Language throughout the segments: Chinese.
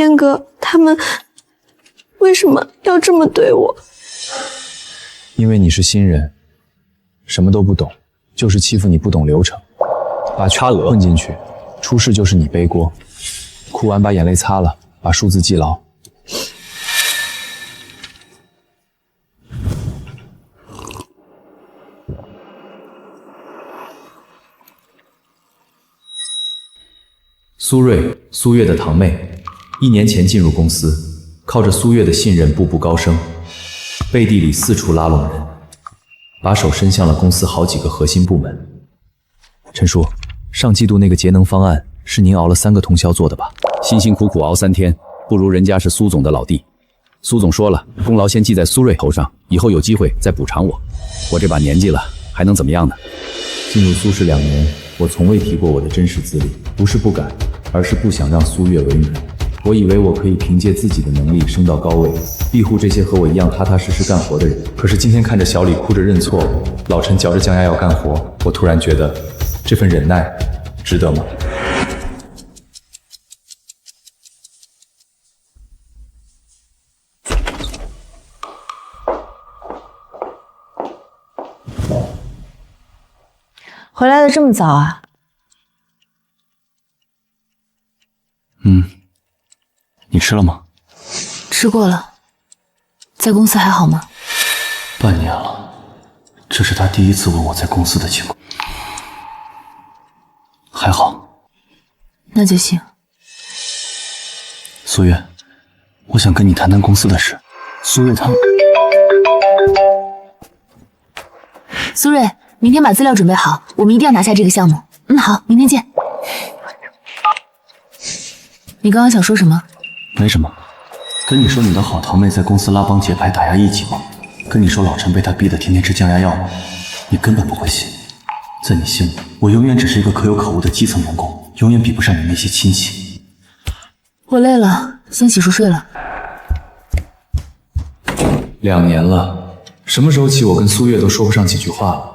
天哥他们为什么要这么对我？因为你是新人，什么都不懂，就是欺负你不懂流程，把差额混进去，出事就是你背锅。哭完把眼泪擦了，把数字记牢。苏瑞，苏月的堂妹，1年前进入公司，靠着苏月的信任步步高升，背地里四处拉拢人，把手伸向了公司好几个核心部门。陈叔，上季度那个节能方案是您熬了3个通宵做的吧？辛辛苦苦熬3天，不如人家是苏总的老弟。苏总说了，功劳先记在苏瑞头上，以后有机会再补偿我。我这把年纪了，还能怎么样呢？进入苏氏2年，我从未提过我的真实资历，不是不敢，而是不想让苏月为难。我以为我可以凭借自己的能力升到高位，庇护这些和我一样踏踏实实干活的人。可是今天看着小李哭着认错，老陈嚼着酱牙要干活，我突然觉得这份忍耐值得吗？回来的这么早啊？你吃了吗？吃过了。在公司还好吗？半年了，这是他第一次问我在公司的情况。还好。那就行。苏月，我想跟你谈谈公司的事。苏月他们……苏瑞，明天把资料准备好，我们一定要拿下这个项目。好，明天见。你刚刚想说什么？没什么，跟你说你的好堂妹在公司拉帮结派打压异己吗？跟你说老陈被她逼得天天吃降压药吗？你根本不会信。在你心里，我永远只是一个可有可无的基层员工，永远比不上你那些亲戚。我累了，先洗漱睡了。2年了，什么时候起我跟苏月都说不上几句话了？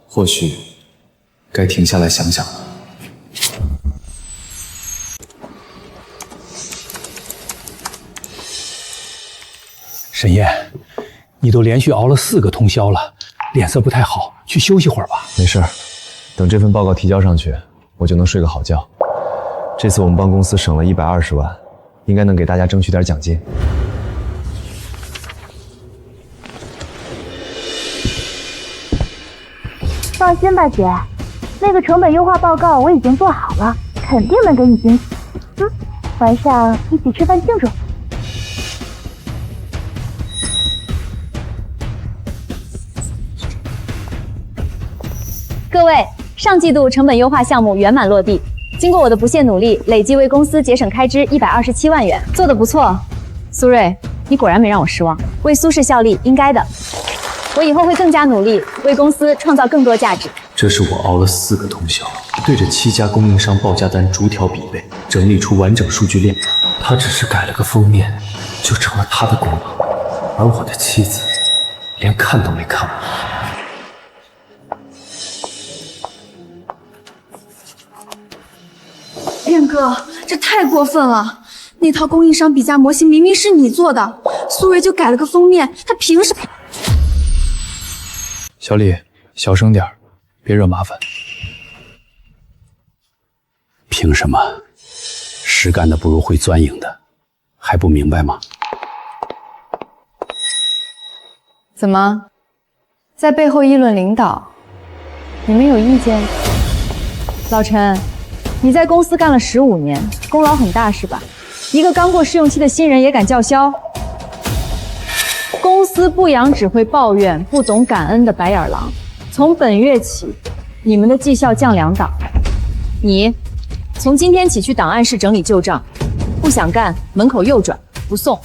或许该停下来想想了。沈烨，你都连续熬了4个通宵了，脸色不太好，去休息会儿吧。没事儿，等这份报告提交上去，我就能睡个好觉。这次我们帮公司省了120万，应该能给大家争取点奖金。放心吧，姐，那个成本优化报告我已经做好了，肯定能给你惊喜。晚上一起吃饭庆祝。各位，上季度成本优化项目圆满落地，经过我的不懈努力，累计为公司节省开支127万元，做得不错。苏瑞，你果然没让我失望，为苏氏效力应该的。我以后会更加努力，为公司创造更多价值。这是我熬了4个通宵，对着7家供应商报价单逐条比对，整理出完整数据链。他只是改了个封面，就成了他的功劳，而我的妻子连看都没看我。燕哥，这太过分了！那套供应商比价模型明明是你做的，苏瑞就改了个封面，他凭什么？小李，小声点儿，别惹麻烦。凭什么？实干的不如会钻营的，还不明白吗？怎么，在背后议论领导？你们有意见？老陈，你在公司干了15年，功劳很大是吧？一个刚过试用期的新人也敢叫嚣？公司不养只会抱怨、不懂感恩的白眼狼。从本月起，你们的绩效降2档。你，从今天起去档案室整理旧账，不想干，门口右转，不送。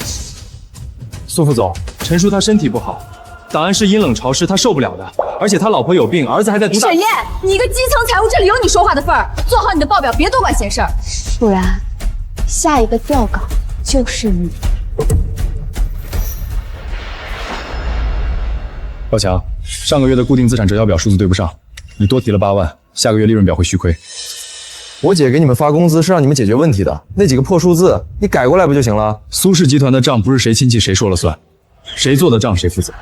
苏副总，陈叔他身体不好，档案室阴冷潮湿，他受不了的，而且他老婆有病，儿子还在读大。沈烨，你一个基层财务，这里有你说话的份儿。做好你的报表，别多管闲事儿，不然下一个调岗就是你。高强，上个月的固定资产折销表数字对不上，你多提了8万，下个月利润表会虚亏。我姐给你们发工资是让你们解决问题的，那几个破数字你改过来不就行了？苏氏集团的账不是谁亲戚谁说了算，谁做的账谁负责。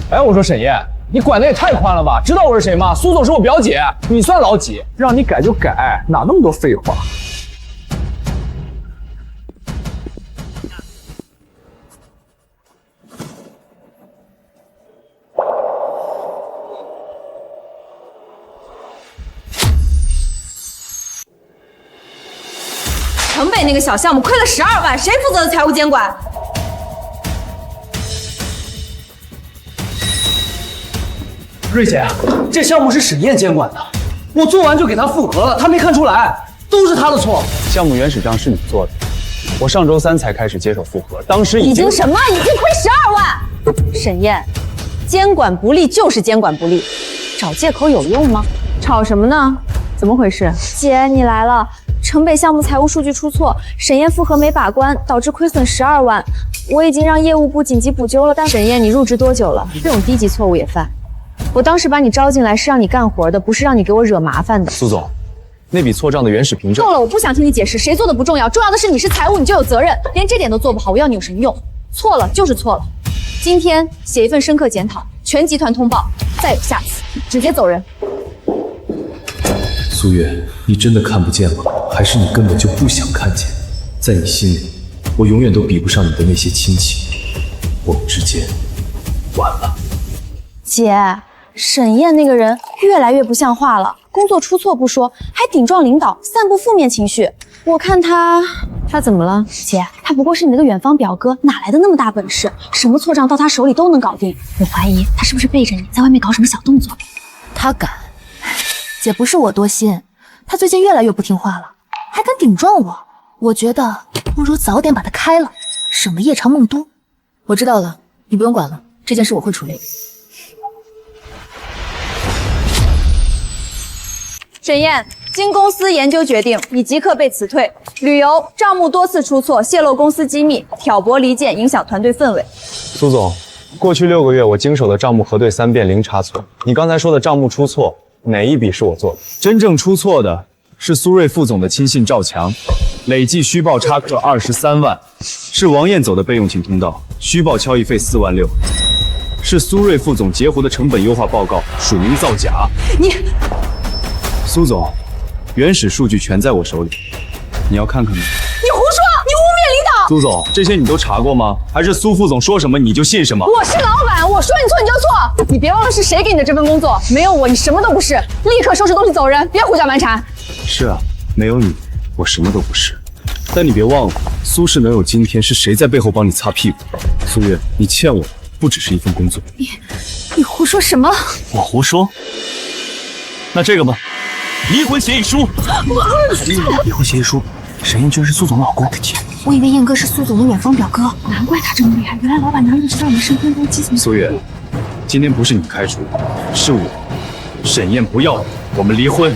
哎，我说沈烨，你管的也太宽了吧？知道我是谁吗？苏总是我表姐，你算老几？让你改就改，哪那么多废话？城北那个小项目亏了12万，谁负责的财务监管？瑞姐，这项目是沈烨监管的，我做完就给他复核了，他没看出来，都是他的错。项目原始账是你做的，我上周3才开始接手复核，当时已经什么？已经亏12万！沈烨，监管不力就是监管不力，找借口有用吗？吵什么呢？怎么回事？姐，你来了。城北项目财务数据出错，沈烨复核没把关，导致亏损12万。我已经让业务部紧急补救了，但沈烨，你入职多久了？这种低级错误也犯？我当时把你招进来是让你干活的，不是让你给我惹麻烦的。苏总，那笔错账的原始凭证够了，我不想听你解释，谁做的不重要，重要的是你是财务，你就有责任，连这点都做不好，我要你有什么用？错了就是错了。今天写一份深刻检讨，全集团通报，再有下次直接走人。苏月，你真的看不见吗？还是你根本就不想看见？在你心里，我永远都比不上你的那些亲戚，我们之间完了。姐，沈烨那个人越来越不像话了，工作出错不说，还顶撞领导，散布负面情绪。我看他怎么了？姐，他不过是你那个远方表哥，哪来的那么大本事？什么错账到他手里都能搞定。我怀疑他是不是背着你在外面搞什么小动作？他敢？姐，不是我多心，他最近越来越不听话了，还敢顶撞我。我觉得不如早点把他开了，省得夜长梦多。我知道了，你不用管了，这件事我会处理。沈烨，经公司研究决定，你即刻被辞退。理由：账目多次出错，泄露公司机密，挑拨离间，影响团队氛围。苏总，过去6个月我经手的账目核对3遍零差错。你刚才说的账目出错，哪一笔是我做的？真正出错的是苏瑞副总的亲信赵强，累计虚报差课23万，是王艳走的备用情通道，虚报交易费4万6，是苏瑞副总截胡的成本优化报告，署名造假。苏总，原始数据全在我手里，你要看看吗？你胡说！你污蔑领导！苏总，这些你都查过吗？还是苏副总说什么你就信什么？我是老板，我说你错你就错。你别忘了是谁给你的这份工作，没有我你什么都不是。立刻收拾东西走人，别胡搅蛮缠。是啊，没有你，我什么都不是。但你别忘了，苏氏能有今天，是谁在背后帮你擦屁股？苏月，你欠我不只是一份工作。你胡说什么？我胡说？那这个吧，离婚协议书。离婚协议书，沈烨居然是苏总老公。我以为燕哥是苏总的远方表哥，难怪他这么厉害。原来老板娘一直在我们身边当基层。苏月，今天不是你开除，是我。沈烨不要你，我们离婚。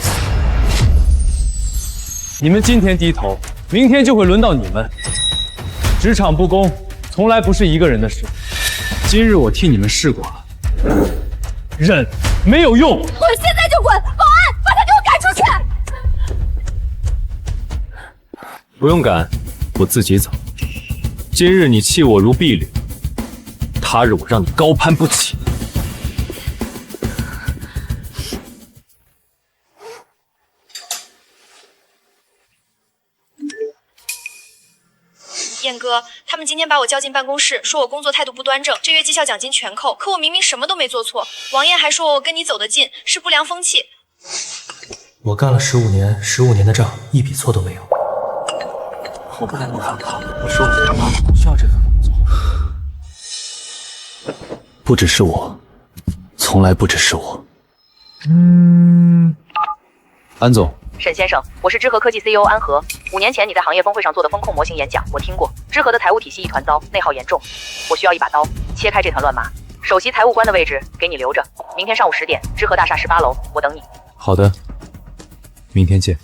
你们今天低头，明天就会轮到你们。职场不公，从来不是一个人的事。今日我替你们试过了，忍没有用。滚！现在就滚！保安，把他给我赶出去！不用赶，我自己走。今日你弃我如敝履，他日我让你高攀不起。燕哥，他们今天把我叫进办公室，说我工作态度不端正，这月绩效奖金全扣。可我明明什么都没做错。王艳还说我跟你走得近是不良风气。我干了15年，15年的账一笔错都没有。我不该那么看他，我说我他妈不需要这份工作。不只是我，从来不只是我。安总。沈先生，我是知和科技 CEO 安和。5年前你在行业峰会上做的风控模型演讲，我听过。知和的财务体系一团糟，内耗严重。我需要一把刀，切开这团乱麻。首席财务官的位置给你留着。明天上午10点，知和大厦18楼，我等你。好的，明天见。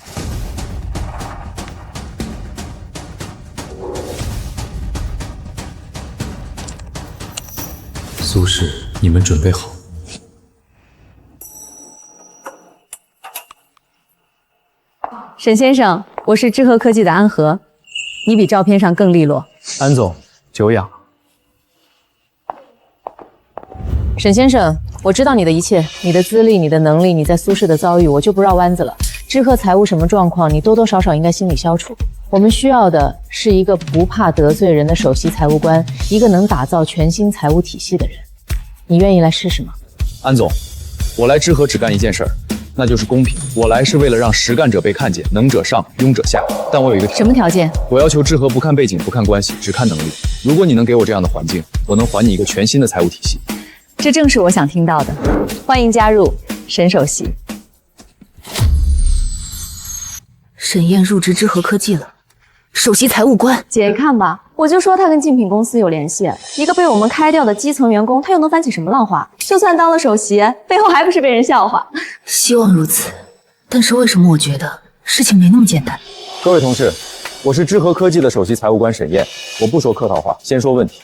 苏氏，你们准备好。沈先生，我是知和科技的安和，你比照片上更利落。安总，久仰。沈先生，我知道你的一切，你的资历、你的能力、你在苏氏的遭遇，我就不绕弯子了。知和财务什么状况，你多多少少应该心里消除。我们需要的是一个不怕得罪人的首席财务官，一个能打造全新财务体系的人。你愿意来试试吗？安总，我来知和只干一件事儿，那就是公平。我来是为了让实干者被看见，能者上，庸者下。但我有一个什么条件？我要求知和不看背景，不看关系，只看能力。如果你能给我这样的环境，我能还你一个全新的财务体系。这正是我想听到的。欢迎加入沈首席。沈燕入职知和科技了，首席财务官。姐看吧，我就说他跟竞品公司有联系。一个被我们开掉的基层员工，他又能翻起什么浪花？就算当了首席，背后还不是被人笑话？希望如此，但是为什么我觉得事情没那么简单？各位同事，我是知和科技的首席财务官沈燕，我不说客套话，先说问题。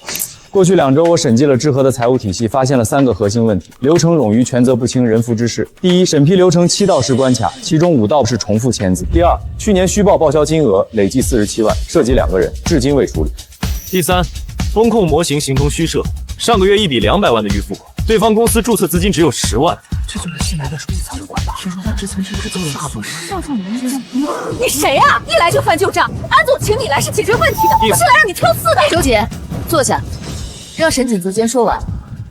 过去2周，我审计了知和的财务体系，发现了3个核心问题：流程冗余、权责不清、人浮之事。第一，审批流程7道是关卡，其中5道是重复签字。第二，去年虚报报销金额累计47万，涉及2个人，至今未处理。第三，风控模型形同虚设，上个月1笔200万的预付款，对方公司注册资金只有10万。这就是新来的首席财务官吧？听说他之前是做了大部分。你谁呀？一来就翻旧账。安总请你来是解决问题的，不是来让你挑刺的。周姐，坐下，让沈景泽先说完。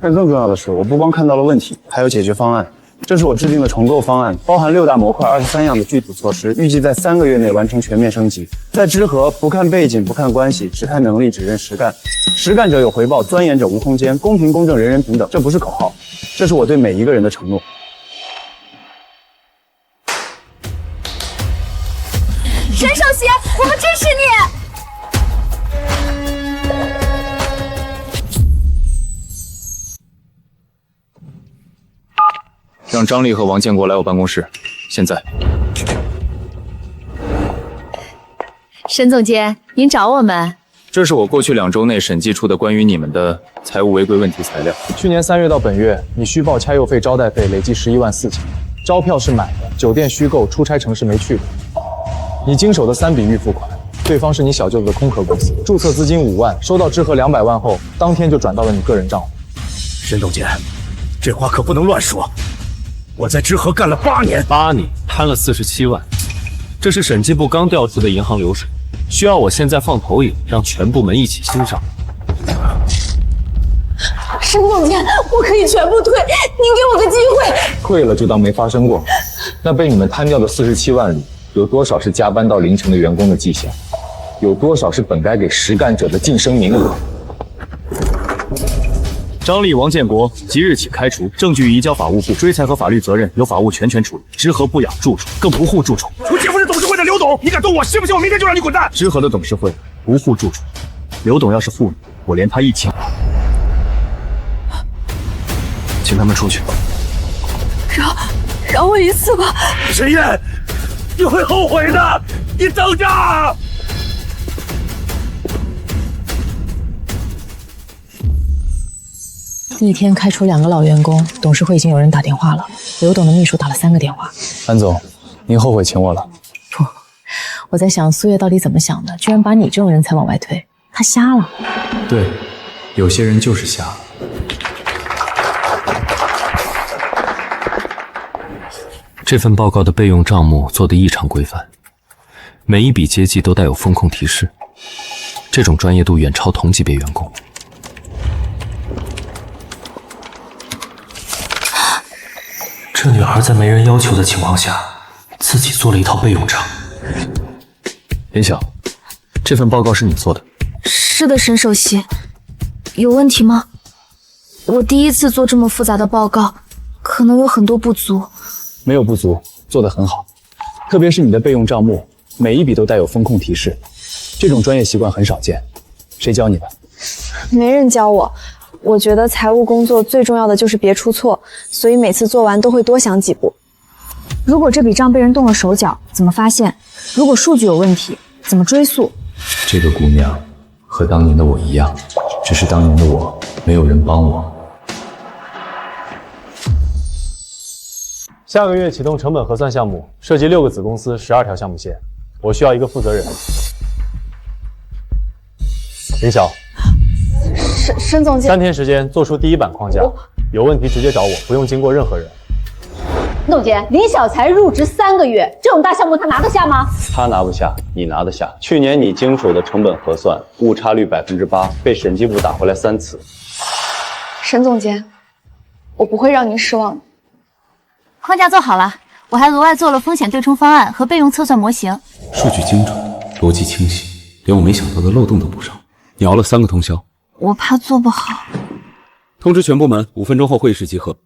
但更重要的是，我不光看到了问题，还有解决方案。这是我制定的重构方案，包含6大模块、23样的具体措施，预计在3个月内完成全面升级。在知和，不看背景，不看关系，只看能力，只认实干。实干者有回报，钻研者无空间，公平公正，人人平等。这不是口号，这是我对每一个人的承诺。沈首席，我们支持你。让张丽和王建国来我办公室，现在。沈总监，您找我们？这是我过去2周内审计出的关于你们的财务违规问题材料。去年3月到本月，你虚报差邮费、招待费累计11万4千，招票是买的，酒店虚构，出差城市没去过。你经手的3笔预付款，对方是你小舅子的空壳公司，注册资金5万，收到知和200万后，当天就转到了你个人账户。沈总监，这话可不能乱说。我在知和干了8年，8年贪了47万，这是审计部刚调出的银行流水，需要我现在放投影，让全部门一起欣赏。沈总监，我可以全部退，您给我个机会。退了就当没发生过。那被你们贪掉的47万里，有多少是加班到凌晨的员工的绩效？有多少是本该给实干者的晋升名额？张丽、王建国即日起开除，证据移交法务部追财和法律责任由法务全权处理。知和不养蛀虫，更不护蛀虫。我姐夫是董事会的刘董，你敢动我，信不信我明天就让你滚蛋？知和的董事会不护蛀虫，刘董要是护你，我连他一起。请他们出去。饶我一次吧。沈燕，你会后悔的，你等着。第一天开除2个老员工，董事会已经有人打电话了，刘董的秘书打了3个电话。安总，您后悔请我了？不，我在想苏月到底怎么想的，居然把你这种人才往外推，他瞎了。对，有些人就是瞎。这份报告的备用账目做得异常规范，每一笔接济都带有风控提示，这种专业度远超同级别员工。这女孩在没人要求的情况下，自己做了一套备用账。林晓，这份报告是你做的？是的，沈首席。有问题吗？我第一次做这么复杂的报告，可能有很多不足。没有不足，做得很好。特别是你的备用账目，每一笔都带有风控提示，这种专业习惯很少见。谁教你的？没人教我。我觉得财务工作最重要的就是别出错，所以每次做完都会多想几步。如果这笔账被人动了手脚，怎么发现？如果数据有问题，怎么追溯？这个姑娘和当年的我一样，只是当年的我没有人帮我。下个月启动成本核算项目，涉及6个子公司，12条项目线，我需要一个负责人。林晓，沈总监， 3天时间做出第1版框架，有问题直接找我，不用经过任何人。董监，林晓才入职3个月，这种大项目他拿得下吗？他拿不下，你拿得下。去年你经手的成本核算误差率8%，被审计部打回来3次。沈总监，我不会让您失望的。框架做好了，我还额外做了风险对冲方案和备用测算模型。数据精准，逻辑清晰，连我没想到的漏洞都补上。你熬了3个通宵，我怕做不好。通知全部门5分钟后会议室集合。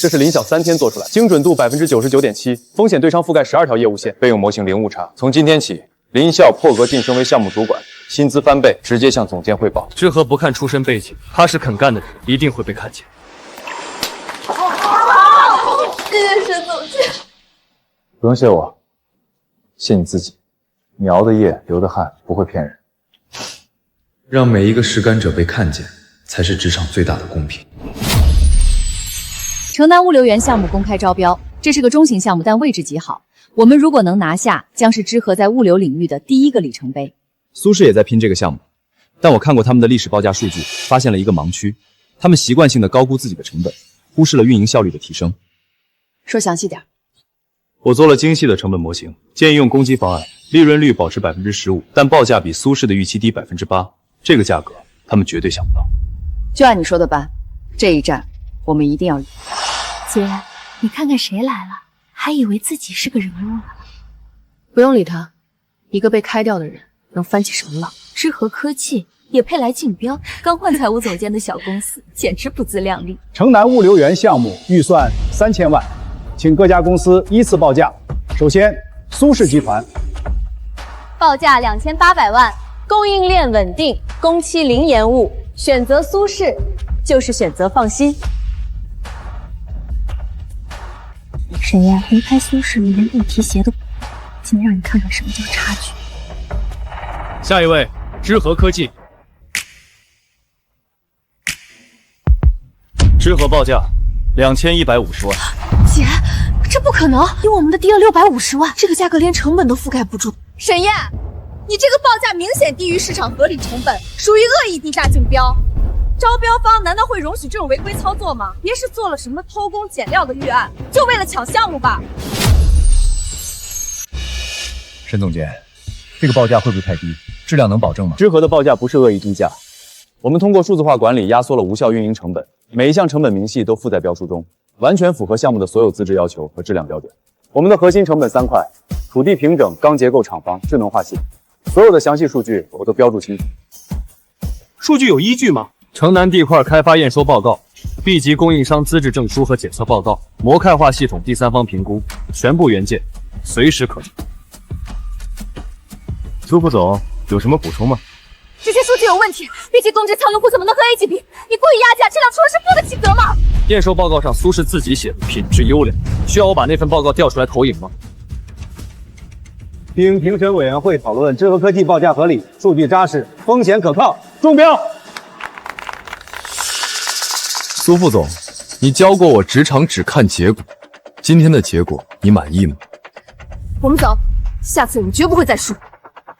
这是林晓3天做出来，精准度99.7%，风险对冲覆盖12条业务线，备用模型零误差。从今天起，林晓破格晋升为项目主管，薪资翻倍，直接向总监汇报。知和不看出身背景，踏实肯干的人一定会被看见。谢谢沈总监。不用谢我，谢你自己。你熬的夜，流的汗，不会骗人。让每一个实干者被看见，才是职场最大的公平。城南物流园项目公开招标，这是个中型项目，但位置极好。我们如果能拿下，将是知和在物流领域的第1个里程碑。苏氏也在拼这个项目，但我看过他们的历史报价数据，发现了一个盲区，他们习惯性的高估自己的成本，忽视了运营效率的提升。说详细点。我做了精细的成本模型，建议用公积方案，利润率保持15%，但报价比苏氏的预期低8%。这个价格，他们绝对想不到。就按你说的办，这一战我们一定要赢。姐，你看看谁来了，还以为自己是个人物呢。不用理他，一个被开掉的人能翻起什么浪？知和科技也配来竞标？刚换财务总监的小公司，简直不自量力。城南物流园项目预算3000万，请各家公司依次报价。首先，苏氏集团报价2800万，供应链稳定，工期零延误。选择苏氏就是选择放心。沈燕，离开苏氏，你连路提鞋都不会，今天让你看看什么叫差距。下一位，知和科技。知和报价2150万。姐，这不可能！以我们的低了650万，这个价格连成本都覆盖不住。沈燕，你这个报价明显低于市场合理成本，属于恶意低价竞标。招标方难道会容许这种违规操作吗？别是做了什么偷工减料的预案，就为了抢项目吧？沈总监，这个报价会不会太低？质量能保证吗？知和的报价不是恶意低价，我们通过数字化管理压缩了无效运营成本，每一项成本明细都附在标书中，完全符合项目的所有资质要求和质量标准。我们的核心成本3块：土地平整、钢结构、厂房、智能化系统，所有的详细数据我都标注清楚。数据有依据吗？城南地块开发验收报告、B 级供应商资质证书和检测报告、模块化系统第三方评估，全部原件，随时可查。苏副总有什么补充吗？这些数据有问题，B 级公制仓用户怎么能和 A 级比？你故意压价，质量出了是不得其责吗？验收报告上苏氏自己写的品质优良，需要我把那份报告调出来投影吗？经评审委员会讨论，知和科技报价合理，数据扎实，风险可靠，中标。苏副总，你教过我职场只看结果，今天的结果你满意吗？我们走，下次我们绝不会再输。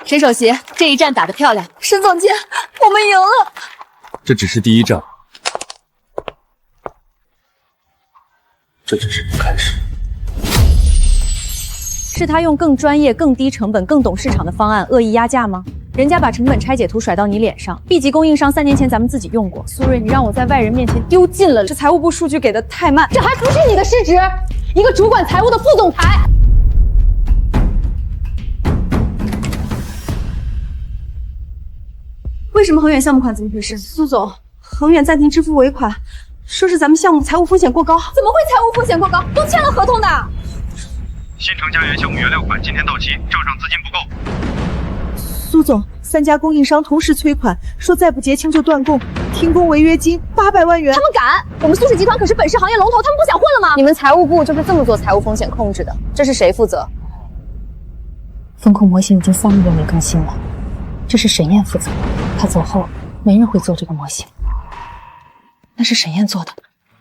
沈首席，这一战打得漂亮。沈总监，我们赢了。这只是第1仗，这只是开始。是他用更专业、更低成本、更懂市场的方案恶意压价吗？人家把成本拆解图甩到你脸上 ，B 级供应商3年前咱们自己用过。苏瑞，你让我在外人面前丢尽了，这财务部数据给的太慢，这还不是你的失职，一个主管财务的副总裁。为什么恒远项目款？怎么回事？苏总，恒远暂停支付尾款，说是咱们项目财务风险过高。怎么会财务风险过高？都签了合同的。新城家园项目原料款今天到期，账上资金不够。苏总，3家供应商同时催款，说再不结清就断供，停工违约金800万元。他们敢？我们苏氏集团可是本市行业龙头，他们不想混了吗？你们财务部就是这么做财务风险控制的，这是谁负责？风控模型已经3个月没更新了，这是沈燕负责。她走后，没人会做这个模型。那是沈燕做的，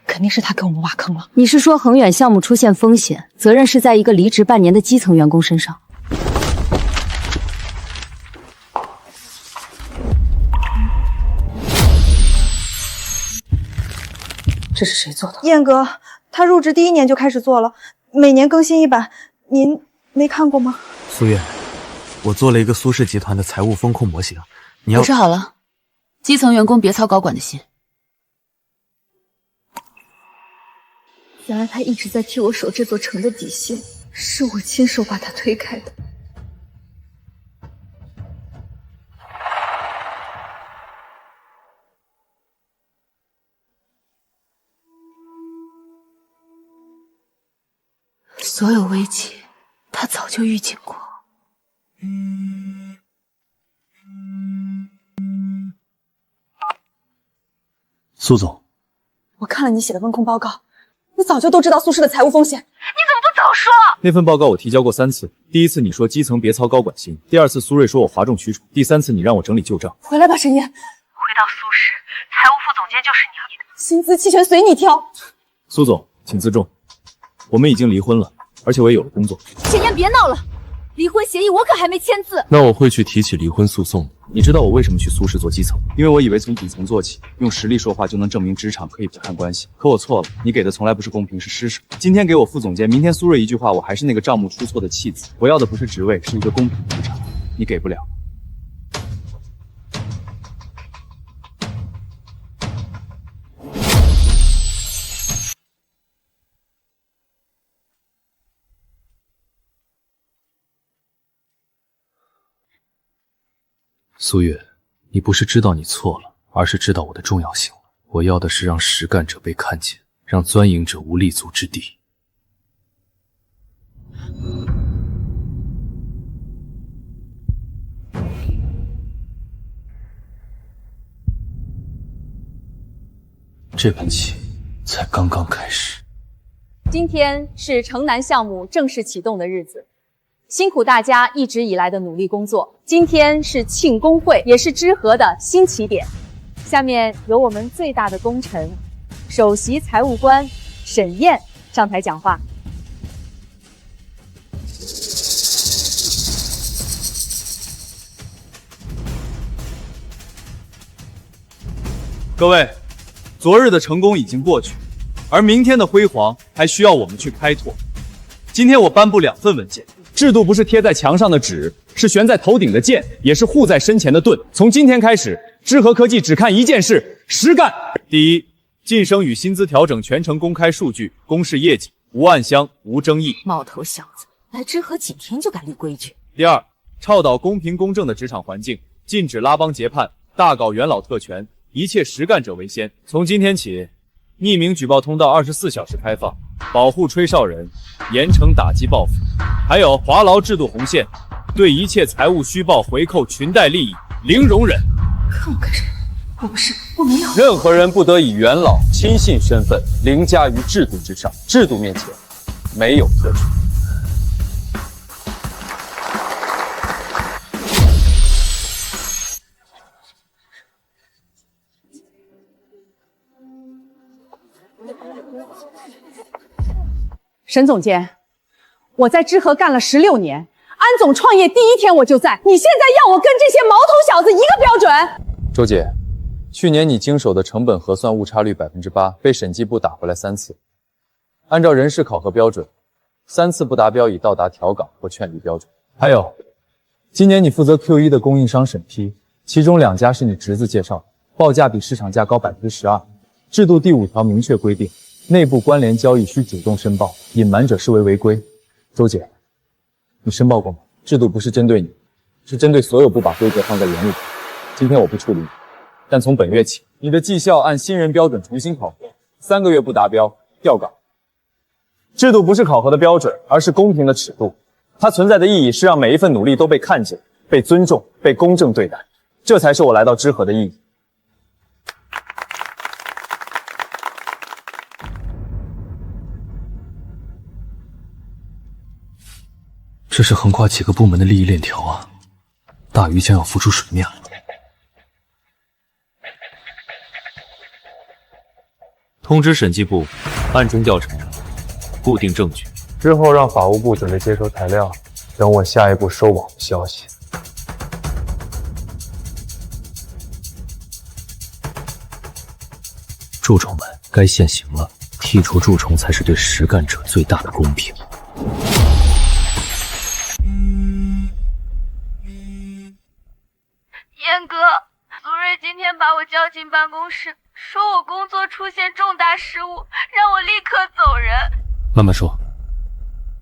肯定是他给我们挖坑了。你是说恒远项目出现风险，责任是在一个离职半年的基层员工身上？这是谁做的？燕哥，他入职第1年就开始做了，每年更新1版，您没看过吗？苏月，我做了一个苏氏集团的财务风控模型，你要我说好了，基层员工别操高管的心。原来他一直在替我守这座城的底线，是我亲手把他推开的。所有危机，他早就预警过。苏总，我看了你写的风控报告，你早就都知道苏氏的财务风险，你怎么不早说？那份报告我提交过3次，第1次你说基层别操高管心，第2次苏瑞说我哗众取宠，第3次你让我整理旧账。回来吧，沈烨。回到苏氏，财务副总监就是你的，薪资期权随你挑。苏总，请自重，我们已经离婚了，而且我也有了工作。沈烨别闹了，离婚协议我可还没签字。那我会去提起离婚诉讼。你知道我为什么去苏氏做基层？因为我以为从底层做起，用实力说话就能证明职场可以不看关系。可我错了，你给的从来不是公平，是施舍。今天给我副总监，明天苏瑞一句话，我还是那个账目出错的弃子。我要的不是职位，是一个公平的职场，你给不了。苏月，你不是知道你错了，而是知道我的重要性了。我要的是让实干者被看见，让钻营者无立足之地。这盘棋才刚刚开始。今天是城南项目正式启动的日子。辛苦大家一直以来的努力工作，今天是庆功会，也是知和的新起点。下面由我们最大的功臣，首席财务官沈烨上台讲话。各位，昨日的成功已经过去，而明天的辉煌还需要我们去开拓。今天我颁布2份文件。制度不是贴在墙上的纸，是悬在头顶的剑，也是护在身前的盾。从今天开始，知和科技只看一件事：实干。第一，晋升与薪资调整全程公开数据，公示业绩，无暗箱，无争议。毛头小子，来知和几天就敢立规矩？第二，倡导公平公正的职场环境，禁止拉帮结派，大搞元老特权，一切实干者为先。从今天起，匿名举报通道24小时开放，保护吹哨人，严惩打击报复。还有华劳制度红线，对一切财务虚报、回扣、裙带利益零容忍。看我干什么？我没有。任何人不得以元老亲信身份凌驾于制度之上，制度面前没有特权。沈总监，我在知和干了16年，安总创业第1天我就在，你现在要我跟这些毛头小子一个标准？周姐，去年你经手的成本核算误差率8%，被审计部打回来3次。按照人事考核标准，3次不达标已到达调岗或劝离标准。还有，今年你负责 Q1 的供应商审批，其中2家是你侄子介绍的，报价比市场价高12%。制度第5条明确规定，内部关联交易需主动申报，隐瞒者视为违规。周姐，你申报过吗？制度不是针对你，是针对所有不把规则放在眼里的。今天我不处理你，但从本月起，你的绩效按新人标准重新考核，3个月不达标调岗。制度不是考核的标准，而是公平的尺度。它存在的意义是让每一份努力都被看见、被尊重、被公正对待，这才是我来到知和的意义。这是横跨几个部门的利益链条啊，大鱼将要浮出水面了。通知审计部暗中调查，固定证据。之后让法务部准备接收材料，等我下一步收网的消息。蛀虫们该现形了，剔除蛀虫才是对实干者最大的公平。燕哥，苏瑞今天把我叫进办公室，说我工作出现重大失误，让我立刻走人。慢慢说，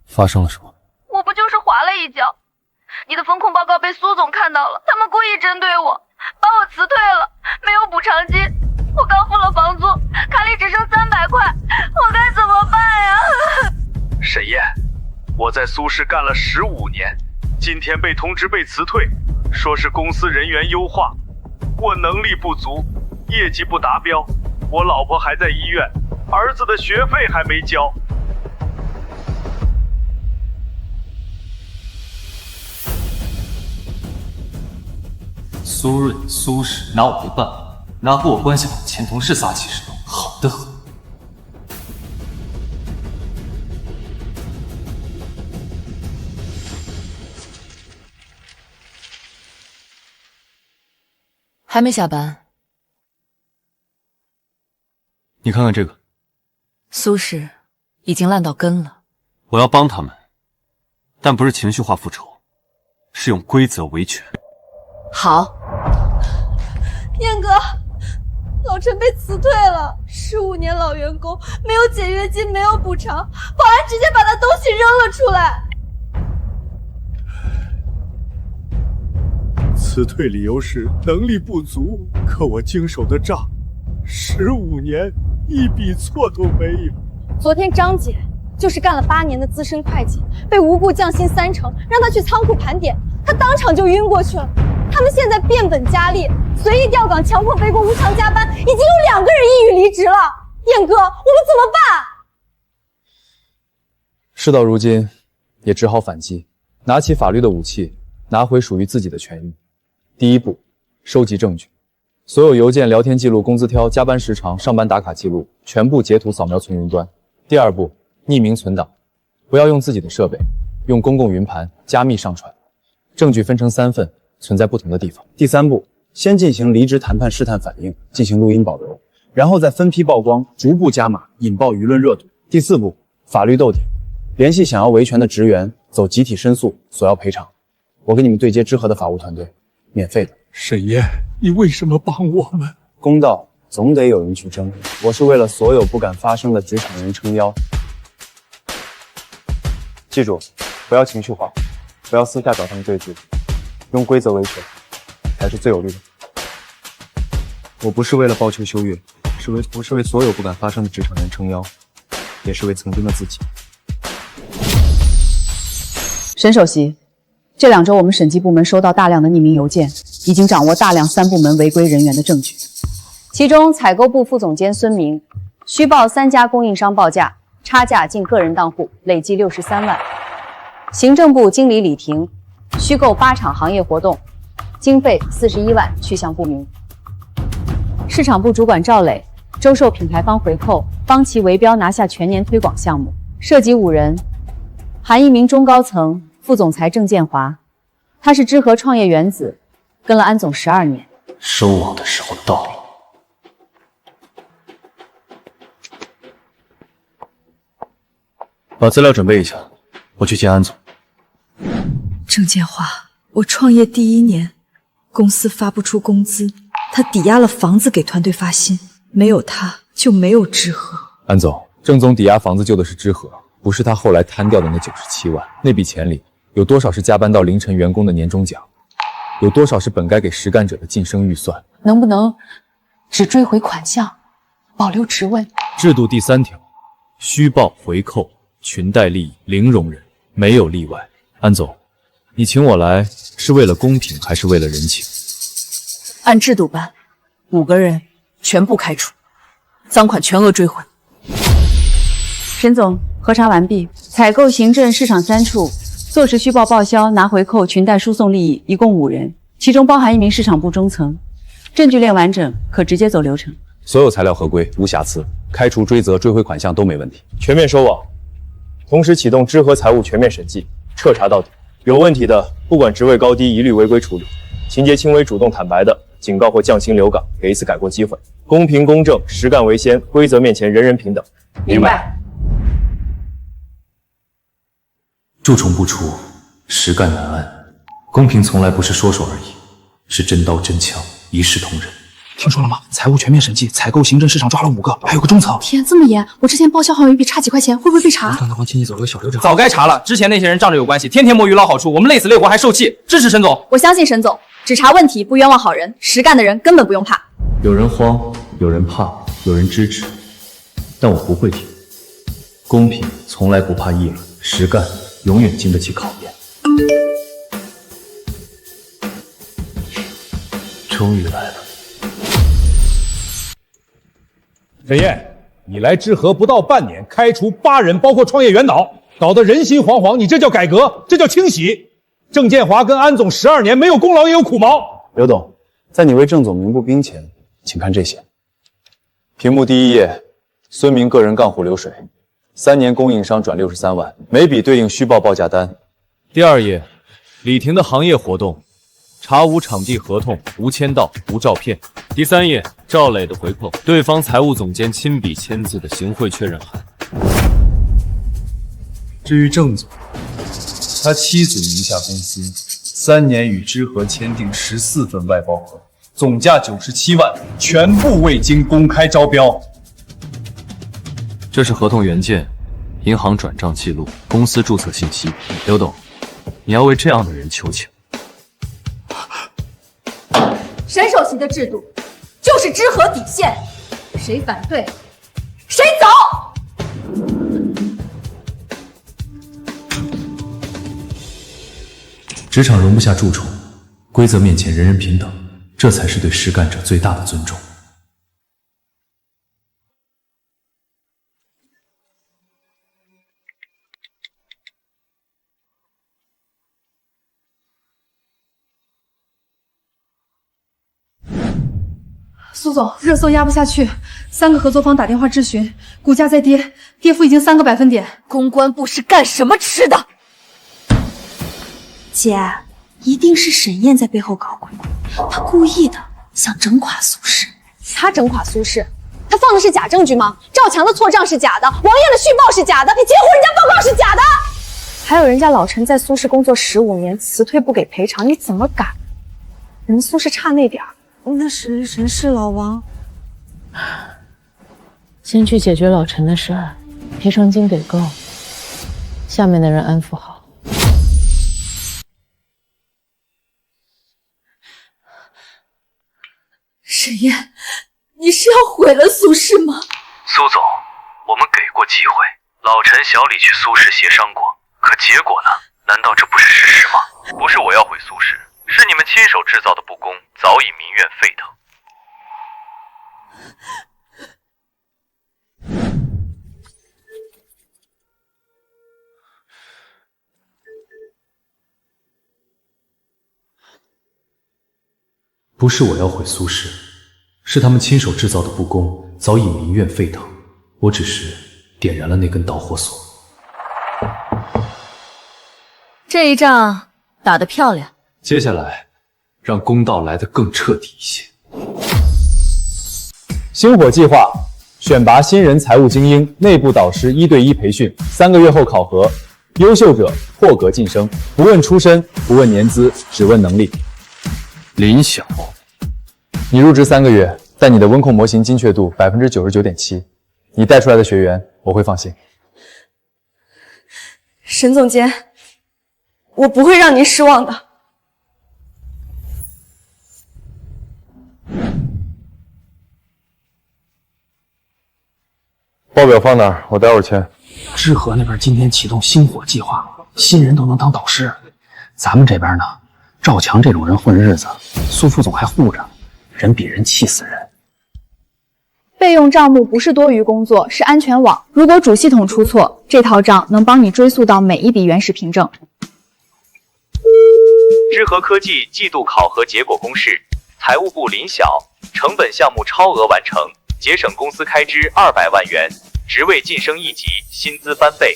发生了什么？我不就是滑了一跤，你的风控报告被苏总看到了，他们故意针对我，把我辞退了，没有补偿金。我刚付了房租，卡里只剩300块，我该怎么办呀？沈燕，我在苏氏干了15年，今天被通知被辞退，说是公司人员优化，我能力不足，业绩不达标，我老婆还在医院，儿子的学费还没交。苏瑞、苏氏拿我没办法，拿和我关系好的前同事撒气是弄，好的很。还没下班。你看看这个，苏氏已经烂到根了。我要帮他们，但不是情绪化复仇，是用规则维权。好，燕哥，老陈被辞退了，15年老员工，没有解约金，没有补偿，保安直接把他东西扔了出来。辞退理由是能力不足，可我经手的账，15年一笔错都没有。昨天张姐就是干了8年的资深会计，被无故降薪3成，让她去仓库盘点，她当场就晕过去了。他们现在变本加厉，随意调岗，强迫背锅，无偿加班，已经有2个人抑郁离职了。燕哥，我们怎么办？事到如今，也只好反击，拿起法律的武器，拿回属于自己的权益。第一步，收集证据，所有邮件、聊天记录、工资条、加班时长、上班打卡记录，全部截图扫描存云端。第二步，匿名存档，不要用自己的设备，用公共云盘加密上传。证据分成3份，存在不同的地方。第三步，先进行离职谈判试探反应，进行录音保留，然后再分批曝光，逐步加码，引爆舆论热度。第4步，法律斗点，联系想要维权的职员，走集体申诉，索要赔偿。我给你们对接知和的法务团队，免费的。沈燕，你为什么帮我们？公道总得有人去争，我是为了所有不敢发声的职场人撑腰。记住，不要情绪化，不要私下找他们对峙，用规则维权才是最有力的。我不是为了报仇修月，是为所有不敢发声的职场人撑腰，也是为曾经的自己。沈首席，这2周我们审计部门收到大量的匿名邮件，已经掌握大量3部门违规人员的证据。其中，采购部副总监孙明虚报3家供应商报价，差价进个人账户，累计63万；行政部经理李婷虚构8场行业活动，经费41万，去向不明；市场部主管赵磊周受品牌方回扣，帮其围标拿下全年推广项目，涉及5人，含1名中高层副总裁郑建华，他是知和创业原子，跟了安总12年。收网的时候到了。把资料准备一下，我去见安总。郑建华，我创业第1年，公司发不出工资，他抵押了房子给团队发薪，没有他就没有知和。安总，郑总抵押房子救的是知和，不是他后来摊掉的那97万。那笔钱里有多少是加班到凌晨员工的年终奖？有多少是本该给实干者的晋升预算？能不能只追回款项，保留职位？制度第3条，虚报回扣，裙带利益零容忍，没有例外。安总，你请我来是为了公平还是为了人情？按制度办，5个人全部开除，赃款全额追回。沈总，核查完毕，采购、行政、市场3处坐实虚报报销、拿回扣、裙带输送利益，一共5人，其中包含1名市场部中层，证据链完整，可直接走流程。所有材料合规，无瑕疵，开除、追责、追回款项都没问题。全面收网，同时启动知和财务全面审计，彻查到底。有问题的，不管职位高低，一律违规处理。情节轻微、主动坦白的，警告或降薪留岗，给一次改过机会。公平公正，实干为先，规则面前人人平等。明白。蛀虫不除，实干难安。公平从来不是说说而已，是真刀真枪，一视同仁。听说了吗？财务全面审计，采购、行政、市场抓了5个，还有个中层。天，这么严！我之前报销好像有一笔差几块钱，会不会被查？让他帮亲戚走了个小流程。早该查了，之前那些人仗着有关系，天天摸鱼捞好处，我们累死累活还受气。支持沈总。我相信沈总，只查问题不冤枉好人，实干的人根本不用怕。有人慌，有人怕，有人支持，但我不会听。公平从来不怕议论，实干永远经得起考验。终于来了。沈燕，你来知和不到半年，开除8人，包括创业元导，搞得人心惶惶，你这叫改革，这叫清洗。郑建华跟安总12年，没有功劳也有苦毛。刘董，在你为郑总鸣不平前，请看这些。屏幕第1页，孙明个人杠户流水，3年供应商转63万，每笔对应虚报报价单。第2页，李婷的行业活动，查无场地合同，无签到，无照片。第3页，赵磊的回扣，对方财务总监亲笔签字的行贿确认函。至于郑总，他妻子名下公司3年与知和签订14份外包合同，总价97万，全部未经公开招标。这是合同原件、银行转账记录、公司注册信息。刘董，你要为这样的人求情。沈首席的制度就是知和底线，谁反对，谁走。职场容不下蛀虫，规则面前人人平等，这才是对实干者最大的尊重。苏总，热搜压不下去，3个合作方打电话质询，股价在跌，跌幅已经3个百分点。公关部是干什么吃的？姐，一定是沈燕在背后搞鬼，她故意的，想整垮苏氏。他整垮苏氏，他放的是假证据吗？赵强的错账是假的，王艳的虚报是假的，截胡人家报告是假的。还有人家老陈在苏氏工作15年，辞退不给赔偿，你怎么敢？人苏氏差那点儿。那谁是老王？先去解决老陈的事儿，赔偿金给够，下面的人安抚好。沈燕，你是要毁了苏氏吗？苏总，我们给过机会，老陈、小李去苏氏协商过，可结果呢？难道这不是事实吗？不是我要毁苏氏，是你们亲手制造的不公，早已民怨沸腾。不是我要毁苏氏，是他们亲手制造的不公，早已民怨沸腾。我只是点燃了那根导火索。这一仗打得漂亮。接下来，让公道来得更彻底一些。星火计划选拔新人财务精英，内部导师1对1培训，3个月后考核，优秀者破格晋升，不问出身，不问年资，只问能力。林晓，你入职3个月，但你的温控模型精确度99.7%，你带出来的学员我会放心。沈总监，我不会让您失望的。报表放哪儿？我待会儿签。知和那边今天启动星火计划，新人都能当导师。咱们这边呢，赵强这种人混日子，苏副总还护着，人比人气死人。备用账目不是多余工作，是安全网。如果主系统出错，这套账能帮你追溯到每一笔原始凭证。知和科技季度考核结果公示：财务部林晓，成本项目超额完成，节省公司开支200万元，职位晋升1级，薪资翻倍。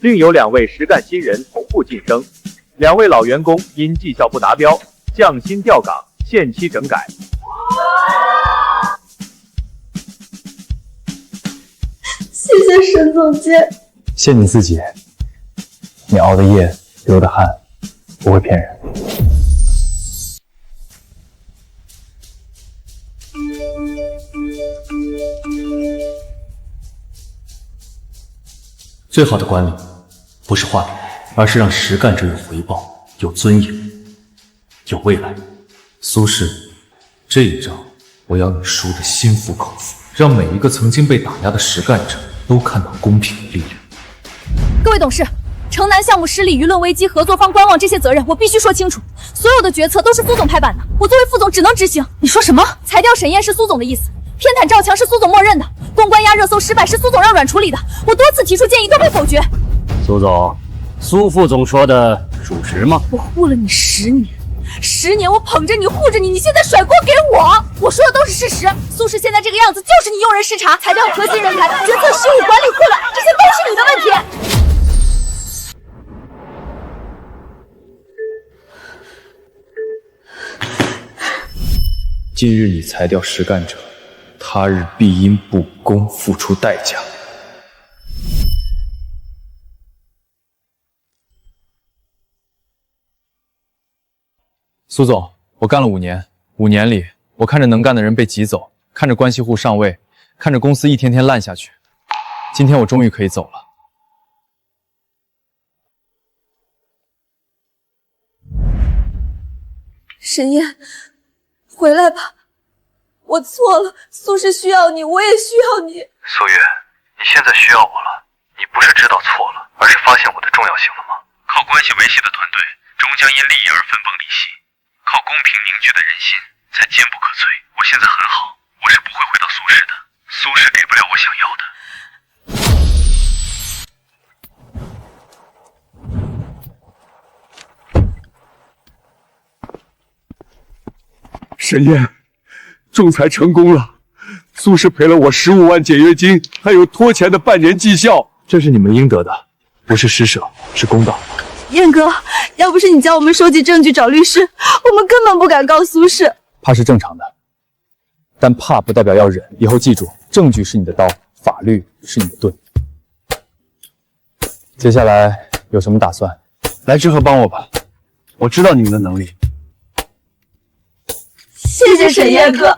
另有2位实干新人同步晋升，2位老员工因绩效不达标，降薪调岗，限期整改。谢谢沈总监。谢你自己，你熬的夜，流的汗，不会骗人。最好的管理，不是画饼，而是让实干者有回报、有尊严、有未来。苏轼，这一仗我要你输得心服口服，让每一个曾经被打压的实干者都看到公平的力量。各位董事，城南项目失利、舆论危机、合作方观望这些责任，我必须说清楚。所有的决策都是苏总拍板的，我作为副总只能执行。你说什么？裁掉沈燕是苏总的意思，偏袒赵强是苏总默认的，公关压热搜失败是苏总让软处理的。我多次提出建议都被否决。苏总，苏副总说的属实吗？我护了你10年，10年我捧着你护着你，你现在甩锅给我？我说的都是事实。苏轼现在这个样子，就是你用人失察，裁掉核心人才，决策失误，管理混乱，这些都是你的问题。今日你裁掉实干者，他日必因不公付出代价。苏总，我干了5年，5年里，我看着能干的人被挤走，看着关系户上位，看着公司一天天烂下去。今天我终于可以走了。沈燕，回来吧，我错了，苏轼需要你，我也需要你。苏月，你现在需要我了，你不是知道错了，而是发现我的重要性了吗？靠关系维系的团队，终将因利益而分崩离析；靠公平凝聚的人心，才坚不可摧。我现在很好，我是不会回到苏轼的，苏轼给不了我想要的。沈燕，仲裁成功了，苏轼赔了我15万解约金，还有拖钱的半年绩效，这是你们应得的，不是施舍，是公道。燕哥，要不是你教我们收集证据、找律师，我们根本不敢告苏轼。怕是正常的，但怕不代表要忍。以后记住，证据是你的刀，法律是你的盾。接下来有什么打算？来知和帮我吧，我知道你们的能力。谢谢沈燕哥。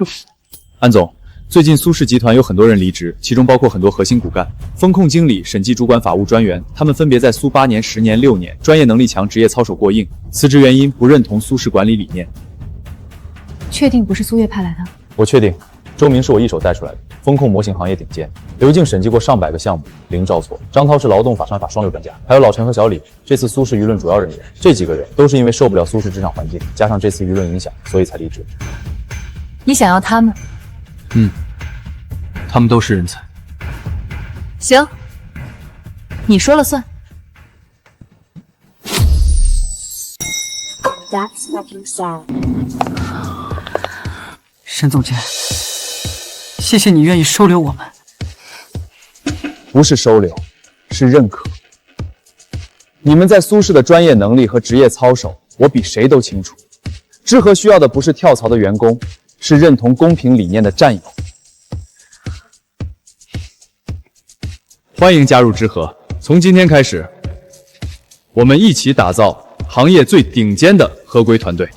安总，最近苏氏集团有很多人离职，其中包括很多核心骨干、风控经理、审计主管、法务专员，他们分别在苏8年、10年、6年，专业能力强，职业操守过硬。辞职原因不认同苏氏管理理念。确定不是苏月派来的？我确定，周明是我一手带出来的，风控模型行业顶尖。刘静审计过上百个项目，零招错。张涛是劳动法商法双流专家，还有老陈和小李，这次苏氏舆论主要人员。这几个人都是因为受不了苏氏职场环境，加上这次舆论影响，所以才离职。你想要他们？他们都是人才。行，你说了算。沈总监，谢谢你愿意收留我们。不是收留，是认可。你们在苏氏的专业能力和职业操守，我比谁都清楚。知和需要的不是跳槽的员工，是认同公平理念的战友。欢迎加入知和，从今天开始，我们一起打造行业最顶尖的合规团队。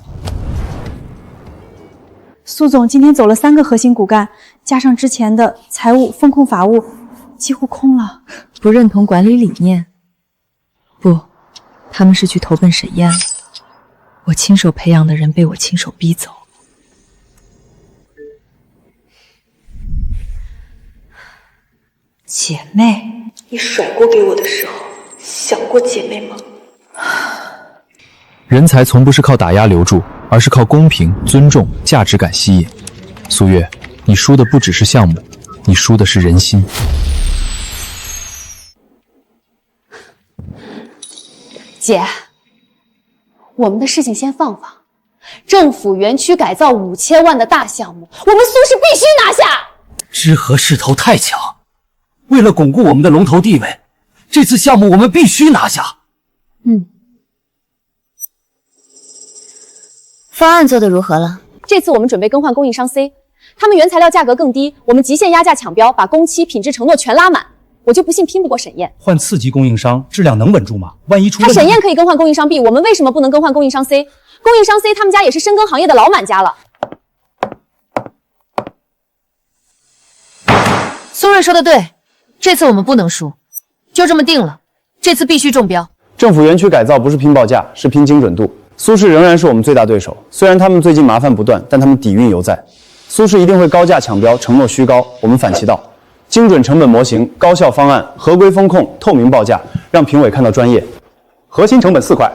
苏总今天走了3个核心骨干，加上之前的财务、风控、法务，几乎空了。不认同管理理念？不，他们是去投奔沈燕了。我亲手培养的人被我亲手逼走。姐妹，你甩锅给我的时候，想过姐妹吗？人才从不是靠打压留住，而是靠公平、尊重、价值感吸引。苏月，你输的不只是项目，你输的是人心。姐，我们的事情先放放，政府园区改造5000万的大项目，我们苏氏必须拿下。知和势头太强，为了巩固我们的龙头地位，这次项目我们必须拿下。方案做得如何了？这次我们准备更换供应商 C， 他们原材料价格更低，我们极限压价抢标，把工期、品质承诺全拉满。我就不信拼不过沈燕。换次级供应商，质量能稳住吗？万一出问题，他沈燕可以更换供应商 B， 我们为什么不能更换供应商 C？ 供应商 C 他们家也是深耕行业的老买家了。苏瑞说的对，这次我们不能输，就这么定了，这次必须中标。政府园区改造不是拼报价，是拼精准度。苏氏仍然是我们最大对手，虽然他们最近麻烦不断，但他们底蕴犹在。苏氏一定会高价抢标，承诺虚高，我们反其道。精准成本模型、高效方案、合规风控、透明报价，让评委看到专业。核心成本4块：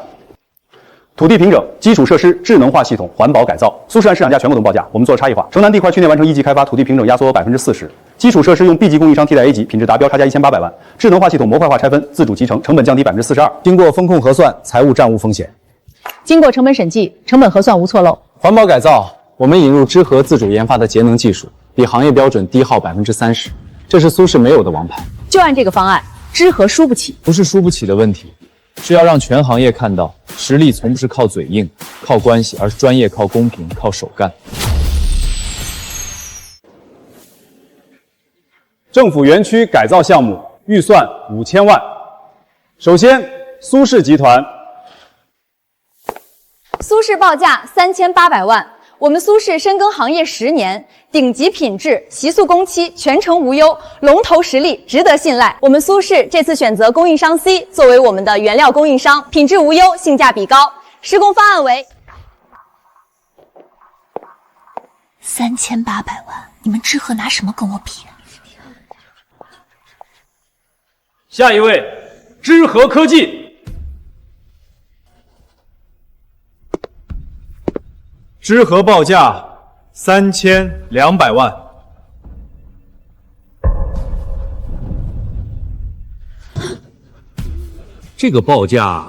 土地平整、基础设施、智能化系统、环保改造。苏氏按市场价全部等报价，我们做差异化。城南地块去年完成1级开发，土地平整压缩40%，基础设施用 B 级供应商替代 A 级，品质达标差价1800万。智能化系统模块化拆分，自主集成，成本降低42%。经过风控核算，财务暂无风险。经过成本审计，成本核算无错漏。环保改造，我们引入知和自主研发的节能技术，比行业标准低耗30%，这是苏氏没有的王牌。就按这个方案，知和输不起。不是输不起的问题，是要让全行业看到，实力从不是靠嘴硬、靠关系，而是专业靠公平、靠手干。政府园区改造项目预算5000万。首先，苏氏集团。苏氏报价3800万，我们苏氏深耕行业10年，顶级品质，习速工期，全程无忧，龙头实力，值得信赖。我们苏氏这次选择供应商 C 作为我们的原料供应商，品质无忧，性价比高。施工方案为3800万，你们知和拿什么跟我比？下一位，知和科技。知和报价3200万。这个报价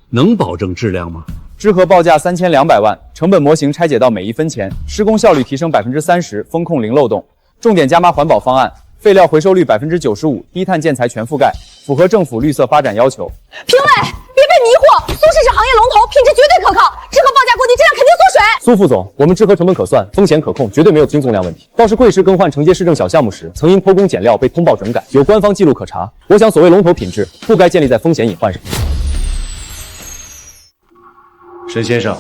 能保证质量吗？知和报价3200万，成本模型拆解到每一分钱，施工效率提升30%，风控零漏洞，重点加码环保方案，废料回收率95%，低碳建材全覆盖，符合政府绿色发展要求。评委，别被迷惑，苏氏是行业龙头，品质绝对可靠，知和报价过低，质量肯定缩水。苏副总，我们知和成本可算，风险可控，绝对没有金纵量问题。倒是贵市更换承接市政小项目时，曾因偷工减料被通报整改，有官方记录可查。我想，所谓龙头品质，不该建立在风险隐患上。沈先生，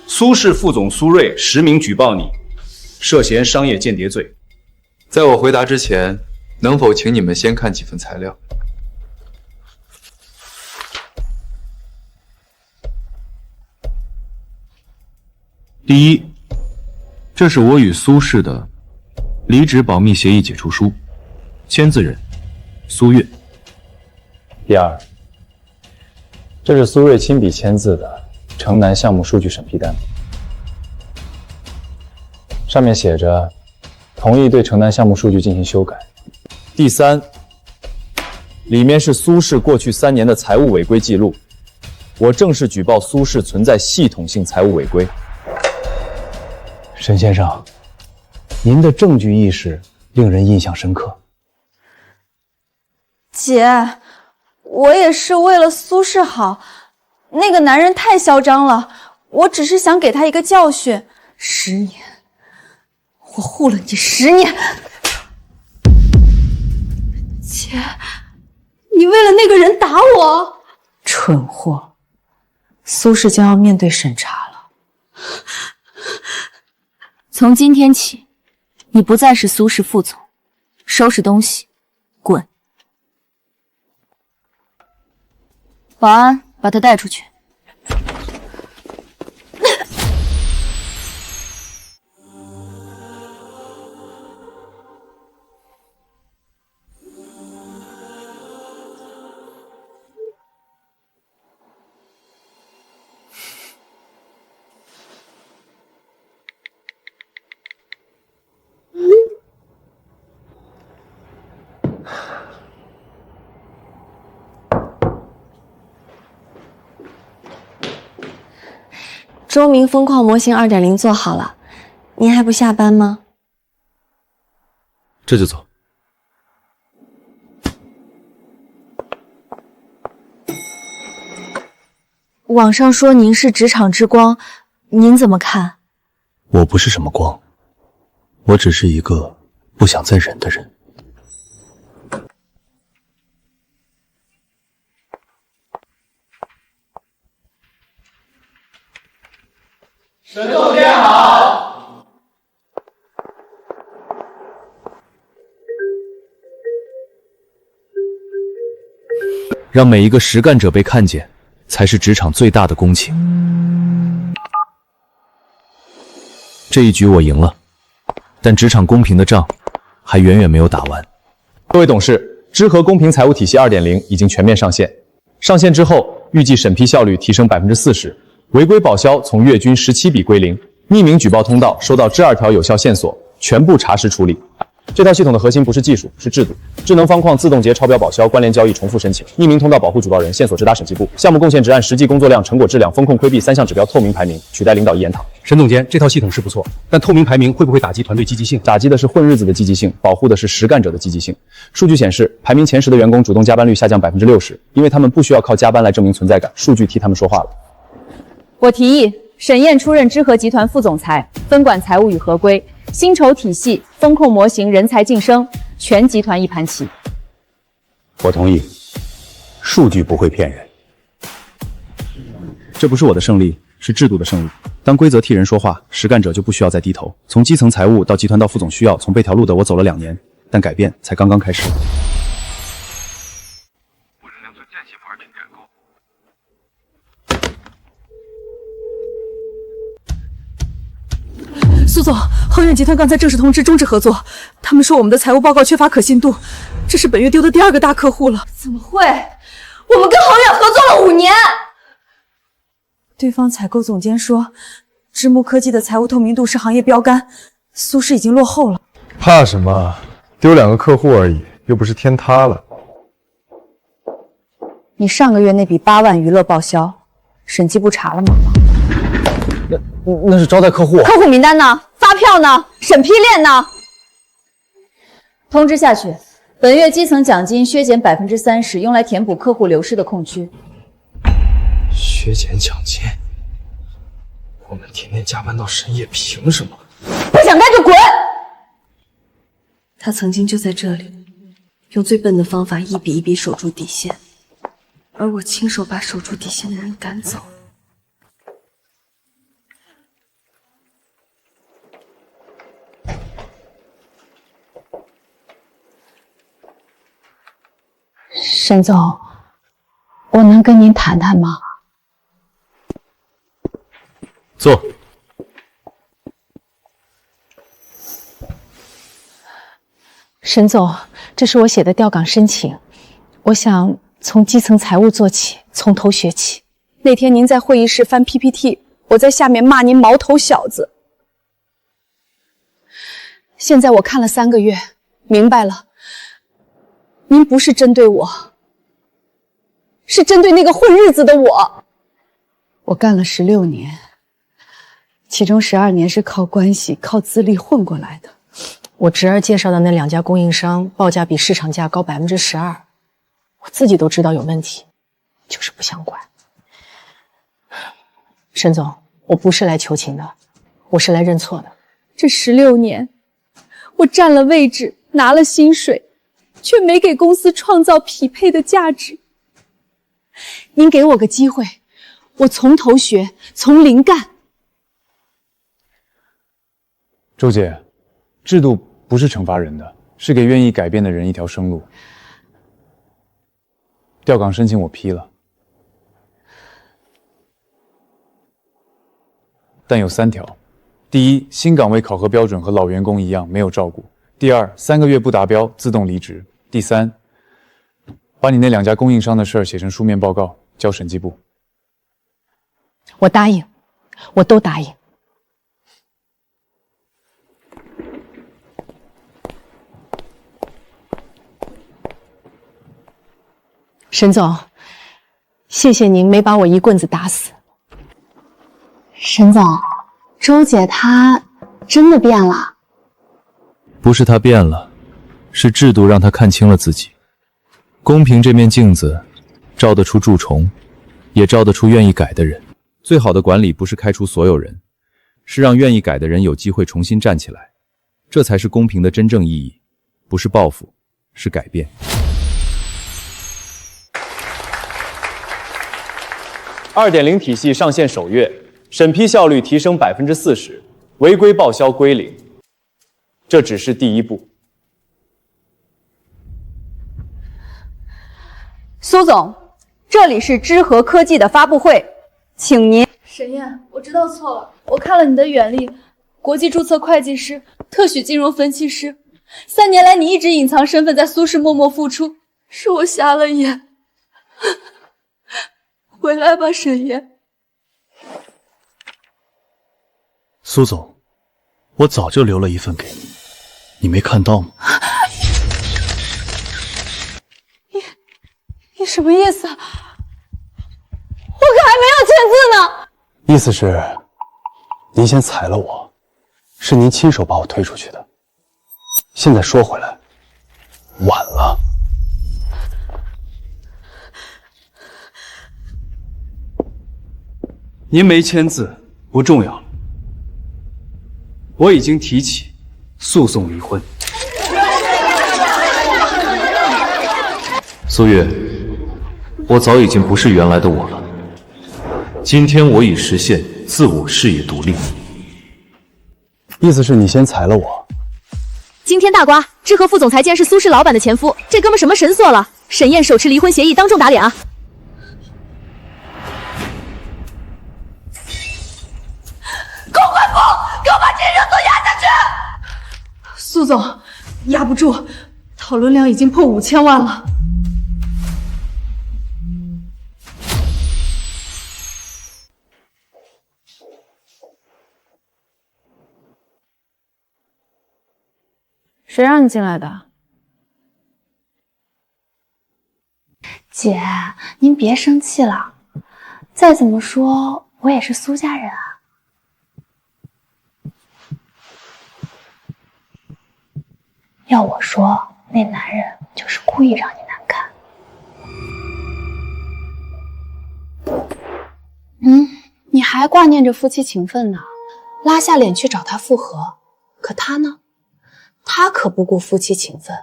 苏氏副总苏瑞实名举报你涉嫌商业间谍罪。在我回答之前，能否请你们先看几份材料？第一，这是我与苏氏的离职保密协议解除书，签字人苏月。第二，这是苏瑞亲笔签字的城南项目数据审批单，上面写着同意对城南项目数据进行修改。第三，里面是苏氏过去3年的财务违规记录，我正式举报苏氏存在系统性财务违规。沈先生，您的证据意识令人印象深刻。姐，我也是为了苏氏好，那个男人太嚣张了，我只是想给他一个教训。10年，我护了你10年。姐，你为了那个人打我？蠢货，苏氏将要面对审查了。从今天起，你不再是苏氏副总，收拾东西，滚！保安，把他带出去。周明风矿模型 2.0 做好了，您还不下班吗？这就走。网上说您是职场之光，您怎么看？我不是什么光，我只是一个不想再忍的人。沈总监好。让每一个实干者被看见，才是职场最大的公情。这一局我赢了，但职场公平的仗还远远没有打完。各位董事，知和公平财务体系 2.0 已经全面上线。上线之后，预计审批效率提升40%，违规保销从月均17笔归零，匿名举报通道收到12条有效线索，全部查实处理。这套系统的核心不是技术，是制度。智能方框自动结超标保销、关联交易重复申请，匿名通道保护举报人，线索直达审计部。项目贡献值按实际工作量、成果质量、风控规避3项指标透明排名，取代领导一言堂。沈总监，这套系统是不错，但透明排名会不会打击团队积极性？打击的是混日子的积极性，保护的是实干者的积极性。数据显示，排名前10的员工主动加班率下降60%，因为他们不需要靠加班来证明存在感，数据替他们说话了。我提议沈燕出任知和集团副总裁，分管财务与合规、薪酬体系、风控模型、人才晋升，全集团一盘棋。我同意，数据不会骗人。这不是我的胜利，是制度的胜利。当规则替人说话，实干者就不需要再低头。从基层财务到集团到副总需要，从背条路的我走了2年，但改变才刚刚开始。苏总，恒远集团刚才正式通知终止合作，他们说我们的财务报告缺乏可信度，这是本月丢的第2个大客户了。怎么会？我们跟恒远合作了5年。对方采购总监说，知木科技的财务透明度是行业标杆，苏氏已经落后了。怕什么？丢2个客户而已，又不是天塌了。你上个月那笔8万娱乐报销，审计部查了吗？那是招待客户。客户名单呢？发票呢？审批链呢？通知下去，本月基层奖金削减30%，用来填补客户流失的空缺。削减奖金？我们天天加班到深夜，凭什么？不想干就滚！他曾经就在这里，用最笨的方法一笔一笔守住底线，而我亲手把守住底线的人赶走。沈总，我能跟您谈谈吗？坐。沈总，这是我写的调岗申请，我想从基层财务做起，从头学起。那天您在会议室翻 PPT， 我在下面骂您毛头小子。现在我看了3个月，明白了，您不是针对我，是针对那个混日子的我。我干了16年，其中12年是靠关系、靠资历混过来的。我侄儿介绍的那2家供应商报价比市场价高12%，我自己都知道有问题，就是不想管。沈总，我不是来求情的，我是来认错的。这16年，我占了位置，拿了薪水，却没给公司创造匹配的价值。您给我个机会，我从头学，从零干。周姐，制度不是惩罚人的，是给愿意改变的人一条生路。调岗申请我批了，但有3条：第一，新岗位考核标准和老员工一样没有照顾；第二，3个月不达标自动离职；第三，把你那2家供应商的事儿写成书面报告交审计部。我答应，我都答应。沈总，谢谢您没把我一棍子打死。沈总，周姐她真的变了？不是她变了，是制度让她看清了自己。公平这面镜子，照得出蛀虫，也照得出愿意改的人。最好的管理不是开除所有人，是让愿意改的人有机会重新站起来，这才是公平的真正意义，不是报复，是改变。2.0体系上线首月，审批效率提升40%，违规报销归零。这只是第一步。苏总，这里是知和科技的发布会，请您。沈燕，我知道错了，我看了你的远历，国际注册会计师，特许金融分析师。3年来，你一直隐藏身份，在苏氏默默付出，是我瞎了眼。回来吧，沈燕。苏总，我早就留了一份给你，你没看到吗？你什么意思？我可还没有签字呢。意思是，您先裁了我，是您亲手把我推出去的。现在说回来，晚了。您没签字不重要了，我已经提起诉讼离婚。苏月，我早已经不是原来的我了。今天我已实现自我事业独立。意思是你先裁了我？惊天大瓜！知和副总裁竟然是苏氏老板的前夫，这哥们什么神索了？沈燕手持离婚协议，当众打脸啊！公关部，给我把这热搜压下去！苏总，压不住，讨论量已经破5000万了。谁让你进来的？姐，您别生气了，再怎么说我也是苏家人啊。要我说，那男人就是故意让你难堪。你还挂念着夫妻情分呢，拉下脸去找他复合，可他呢？他可不顾夫妻情分，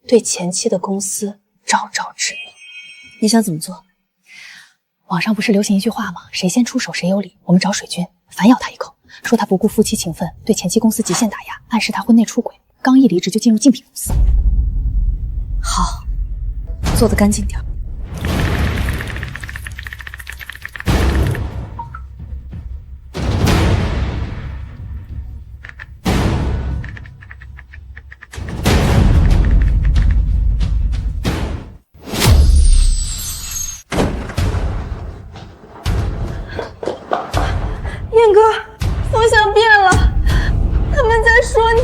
对前妻的公司招招致命。你想怎么做？网上不是流行一句话吗？谁先出手谁有理。我们找水军，反咬他一口，说他不顾夫妻情分，对前妻公司极限打压，暗示他婚内出轨，刚一离职就进入竞品公司。好，做得干净点。燕哥，风向变了，他们在说你。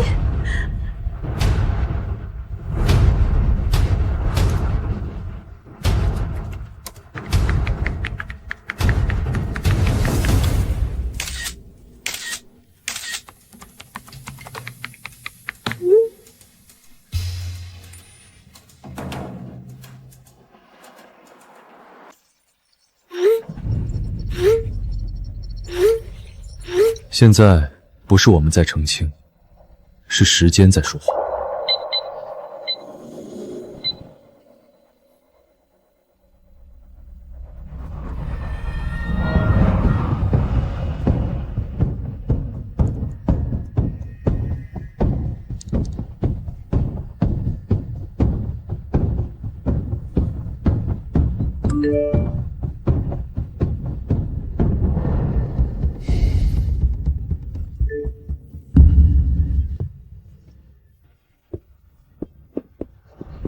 现在不是我们在澄清，是时间在说话。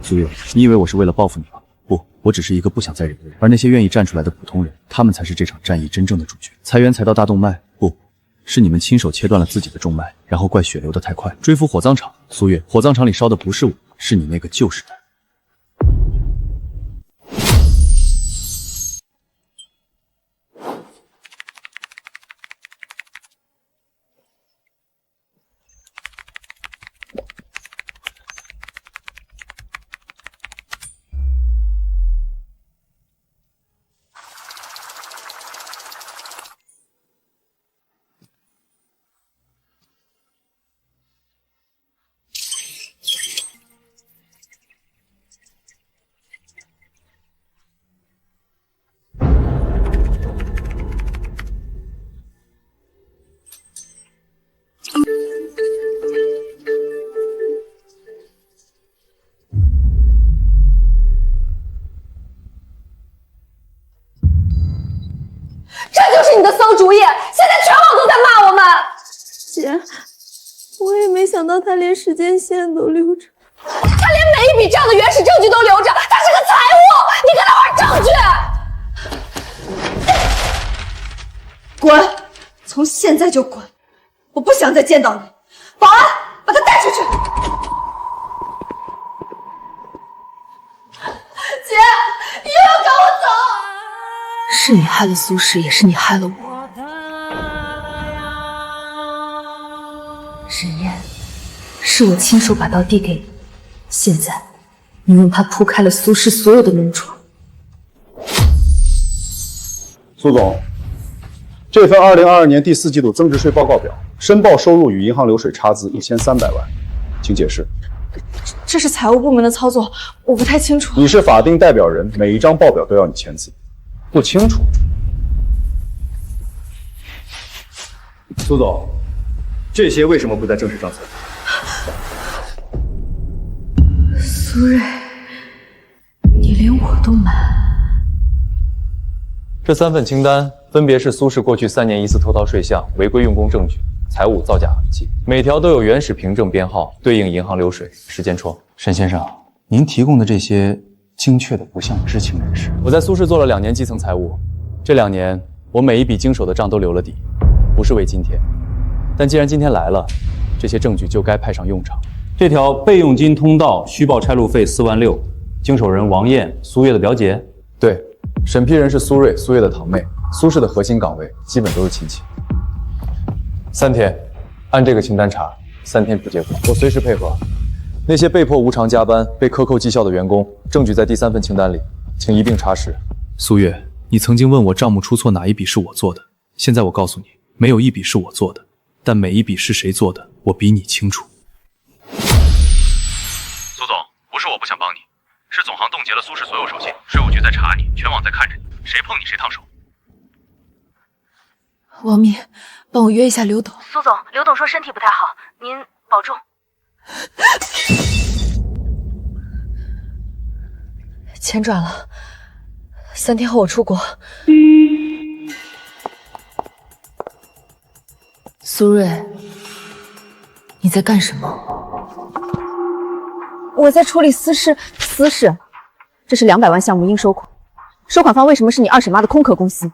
苏月，你以为我是为了报复你吗？不，我只是一个不想再忍的人。而那些愿意站出来的普通人，他们才是这场战役真正的主角。裁员裁到大动脉，不是你们亲手切断了自己的中脉，然后怪血流的太快。追捕火葬场，苏月，火葬场里烧的不是我，是你那个旧时代。我也没想到他连时间线都留着。他连每一笔账的原始证据都留着，他是个财务，你跟他玩证据！滚！从现在就滚！我不想再见到你。保安，把他带出去！姐，你又要赶我走！是你害了苏轼，也是你害了我。沈烟，是我亲手把刀递给你，现在你用它铺开了苏轼所有的脓疮。苏总，这份2022年第4季度增值税报告表，申报收入与银行流水差字1300万，请解释。这是财务部门的操作，我不太清楚。你是法定代表人，每一张报表都要你签字，不清楚？苏总，这些为什么不在正式账册？苏瑞，你连我都瞒。这3份清单分别是苏轼过去3年疑似偷逃税项、违规用工证据、财务造假痕迹，每条都有原始凭证编号，对应银行流水、时间窗。沈先生，您提供的这些精确的不像知情人士。我在苏轼做了2年基层财务，这2年我每一笔经手的账都留了底，不是为今天。但既然今天来了，这些证据就该派上用场。这条备用金通道虚报差路费4万6，经手人王艳，苏月的表姐。对，审批人是苏瑞，苏月的堂妹。苏轼的核心岗位基本都是亲戚。3天，按这个清单查，3天不结果，我随时配合。那些被迫无偿加班、被克扣绩效的员工，证据在第3份清单里，请一并查实。苏月，你曾经问我账目出错哪一笔是我做的，现在我告诉你，没有一笔是我做的，但每一笔是谁做的，我比你清楚。苏总，不是我不想帮你，是总行冻结了苏轼所有授信，税务局在查你，全网在看着你，谁碰你谁烫手。王敏，帮我约一下刘董。苏总，刘董说身体不太好，您保重。钱转了，3天后我出国。苏瑞，你在干什么？我在处理私事。私事？这是200万项目应收款，收款方为什么是你二婶妈的空壳公司？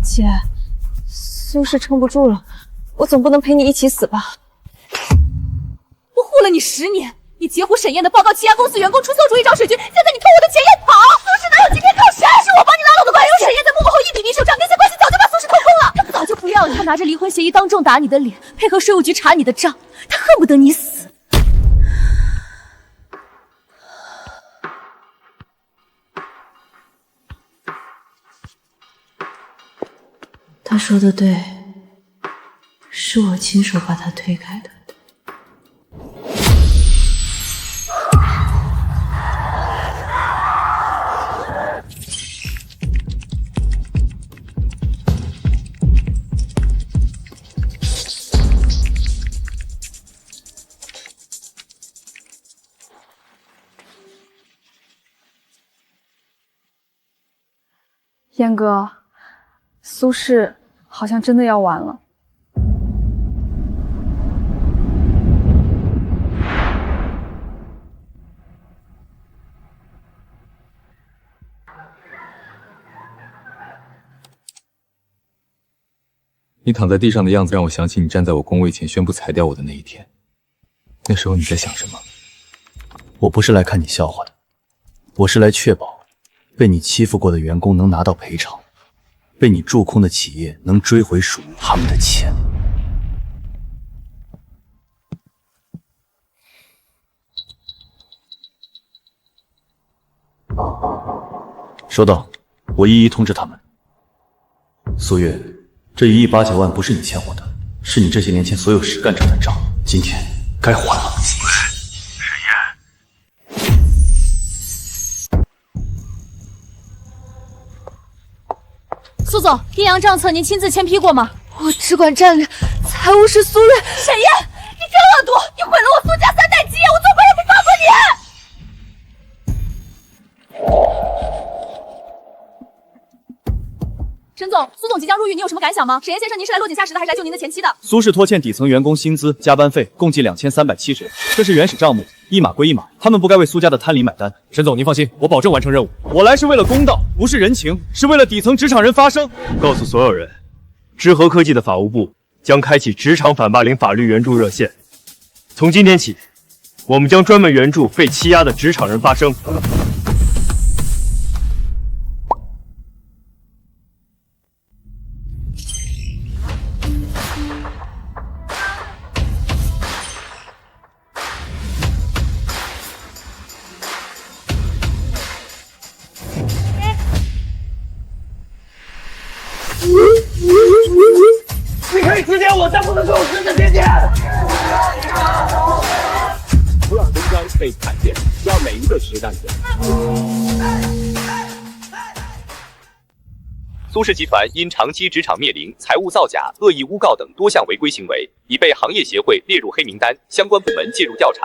姐，苏轼撑不住了，我总不能陪你一起死吧？我护了你10年，你截胡沈燕的报告，欺压公司员工，出馊主意找水军，现在你偷我的钱也跑！苏轼哪有今天靠谁？是我帮你拉拢的关系。沈燕在幕后一笔笔手账，那些关系早就把苏轼掏空了。他早就不要你，他拿着离婚协议当众打你的脸，配合税务局查你的账，他恨不得你死。他说的对，是我亲手把他推开的。燕哥，苏轼好像真的要完了。你躺在地上的样子让我想起你站在我工位前宣布裁掉我的那一天。那时候你在想什么？我不是来看你笑话的，我是来确保被你欺负过的员工能拿到赔偿，被你蛀空的企业能追回属于他们的钱。收到，我一一通知他们。苏月，这1亿8千万不是你欠我的，是你这些年前所有实干挣的账，今天该还了。苏总，阴阳账册您亲自签批过吗？我只管战略，财务是苏瑞。沈燕，你真恶毒！你毁了我苏家3代基业，我做鬼也不放过你！沈总，苏总即将入狱，你有什么感想吗？沈岩先生，您是来落井下石的，还是来救您的前妻的？苏氏拖欠底层员工薪资、加班费共计2370元，这是原始账目，一码归一码，他们不该为苏家的贪婪买单。沈总，您放心，我保证完成任务。我来是为了公道，不是人情，是为了底层职场人发声。告诉所有人，知和科技的法务部将开启职场反霸凌法律援助热线，从今天起，我们将专门援助被欺压的职场人发声。你可以指点我，但不能给我指指点点。不让东江被看见，让每一个实干者。苏氏集团因长期职场灭灵、财务造假、恶意诬告等多项违规行为，已被行业协会列入黑名单，相关部门介入调查。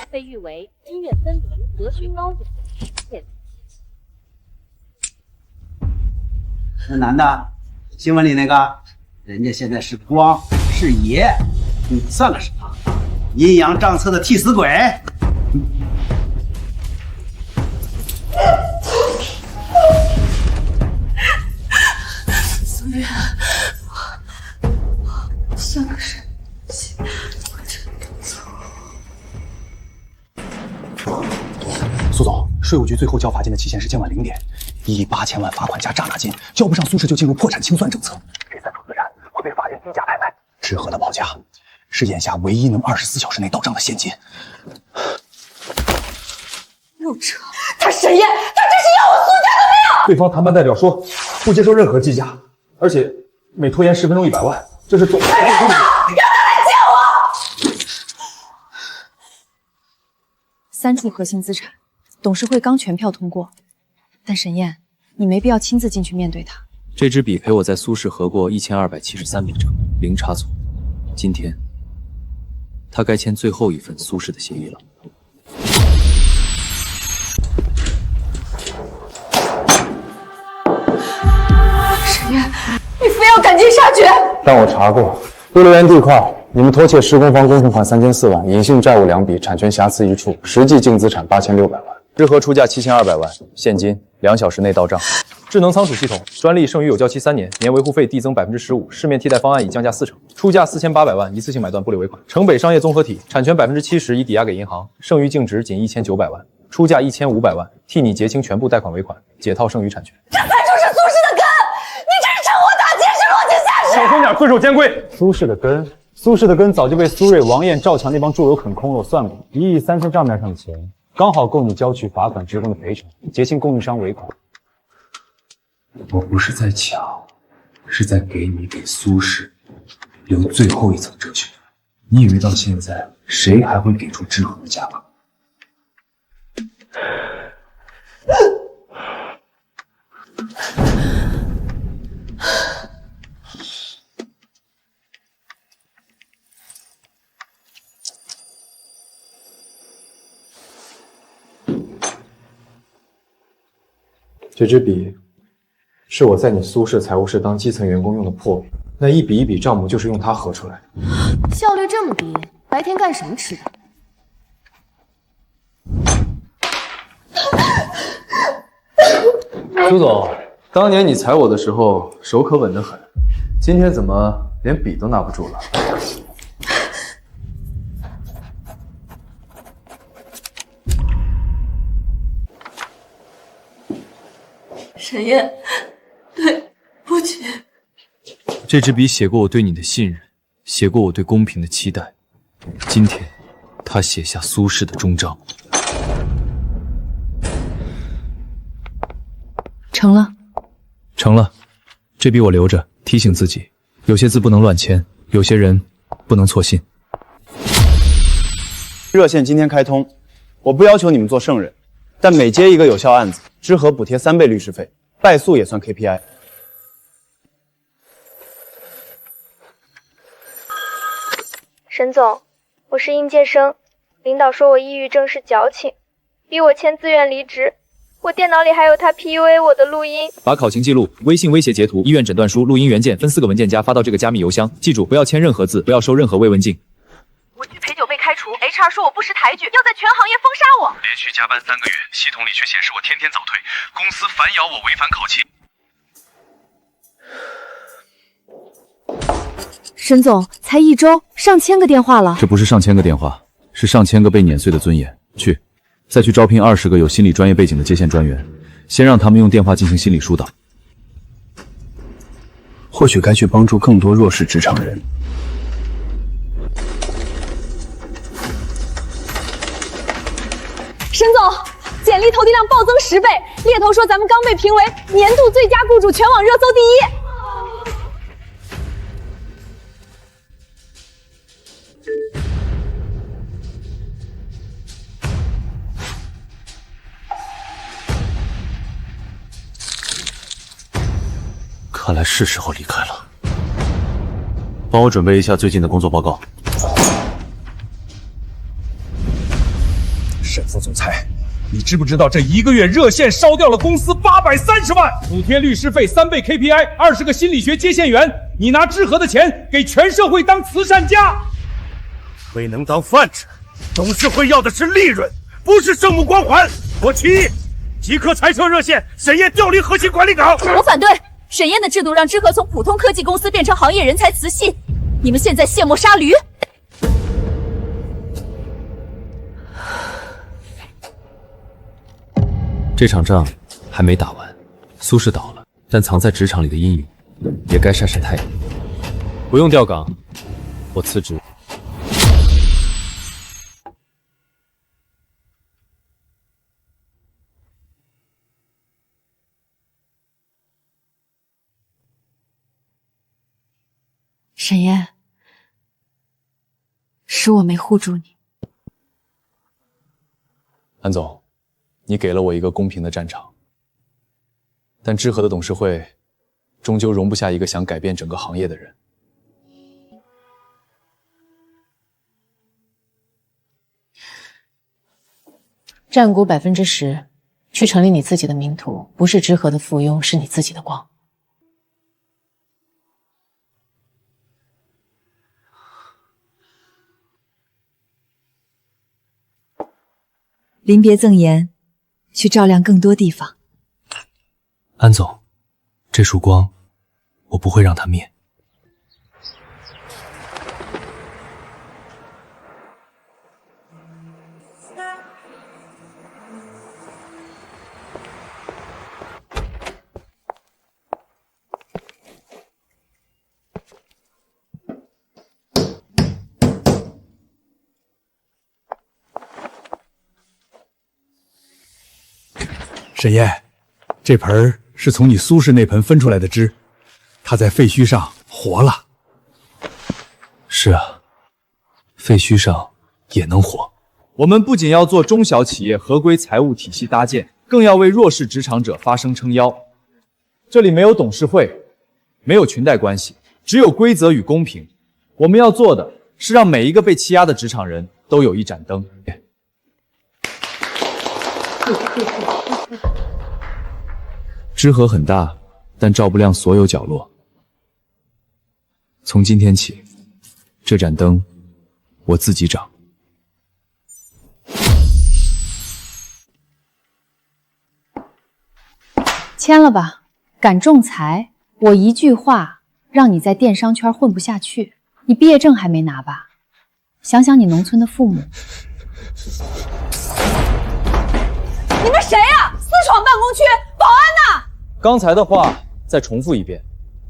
被誉为音乐森林、哲学高点。那男的，新闻里那个，人家现在是光是爷，你算个什么？阴阳账册的替死鬼！苏月，算个什么？苏总，税务局最后交罚金的期限是今晚0点，1亿8000万罚款加滞纳金，交不上苏氏就进入破产清算政策。这3处资产会被法院低价拍卖。知和的报价是眼下唯一能24小时内到账的现金。又扯，他沈岩，他这是要我苏家的命！对方谈判代表说不接受任何计价，而且每拖延10分钟100万，这是总。让他来见我！3处核心资产。董事会刚全票通过，但沈燕，你没必要亲自进去面对他。这支笔陪我在苏氏合过1273笔账，零差错。今天，他该签最后一份苏氏的协议了。沈燕，你非要赶尽杀绝！但我查过，幼儿园地块，你们拖欠施工方工程款3004万，隐性债务2笔，产权瑕疵1处，实际净资产8600万。知和出价7200万，现金2小时内到账。智能仓储系统专利剩余有效期3年，年维护费递增15%，市面替代方案已降价40%，出价4800万，一次性买断不留尾款。城北商业综合体产权70%已抵押给银行，剩余净值仅1900万，出价1500万，替你结清全部贷款尾款，解套剩余产权。这才就是苏氏的根！你这是趁火打劫，是落井下石！小声点，遵守监规。苏氏的根早就被苏瑞、王艳、赵强那帮猪油啃空了。我算过，1亿3分账面上的钱。刚好够你交取罚款职工的赔偿，结清供应商尾款。我不是在抢，是在给你给苏氏留最后一层遮羞。你以为到现在谁还会给出知和的价格？这支笔是我在你苏氏财务室当基层员工用的破笔，那一笔一笔账目就是用它合出来的。效率这么低，白天干什么吃的？苏总，当年你踩我的时候手可稳得很，今天怎么连笔都拿不住了？沈燕，对不起。这支笔写过我对你的信任，写过我对公平的期待。今天，他写下苏氏的终章。成了。成了。这笔我留着，提醒自己，有些字不能乱签，有些人不能错信。热线今天开通，我不要求你们做圣人，但每接一个有效案子，知和补贴3倍律师费，怠速也算 KPI。沈总，我是应届生，领导说我抑郁症是矫情，逼我签自愿离职。我电脑里还有他 PUA 我的录音。把考勤记录、微信威胁截图、医院诊断书、录音原件分4个文件夹发到这个加密邮箱，记住不要签任何字，不要收任何慰问金。我去陪酒被开除 ，HR 说我不识抬举，要在全行业封杀我。连续加班3个月，系统里却显示我天天早退，公司反咬我违反考勤。沈总，才1周，上千个电话了。这不是上千个电话，是上千个被碾碎的尊严。再去招聘20个有心理专业背景的接线专员，先让他们用电话进行心理疏导。或许该去帮助更多弱势职场人。沈总，简历投递量暴增10倍，猎头说咱们刚被评为年度最佳雇主，全网热搜第1。看来是时候离开了。帮我准备一下最近的工作报告。沈副总裁，你知不知道这1个月热线烧掉了公司830万，补贴律师费3倍 KPI， 20个心理学接线员，你拿知和的钱给全社会当慈善家。未能当饭吃，董事会要的是利润，不是圣母光环。我提议，即刻裁撤热线，沈燕调离核心管理岗。我反对。沈燕的制度让知和从普通科技公司变成行业人才磁系，你们现在卸磨杀驴。这场仗还没打完，苏氏倒了，但藏在职场里的阴影也该晒晒太阳。不用调岗，我辞职。沈燕，是我没护住你。安总，你给了我一个公平的战场，但知和的董事会终究容不下一个想改变整个行业的人。占股10%，去成立你自己的名图，不是知和的附庸，是你自己的光。临别赠言，去照亮更多地方。安总，这束光，我不会让它灭。沈燕，这盆是从你苏氏那盆分出来的汁，它在废墟上活了。是啊，废墟上也能活。我们不仅要做中小企业合规财务体系搭建，更要为弱势职场者发声撑腰。这里没有董事会，没有裙带关系，只有规则与公平。我们要做的是让每一个被欺压的职场人都有一盏灯。知和很大，但照不亮所有角落。从今天起，这盏灯我自己掌。签了吧，敢仲裁，我一句话让你在电商圈混不下去。你毕业证还没拿吧？想想你农村的父母。你们谁呀？私闯办公区，保安呢？刚才的话再重复一遍，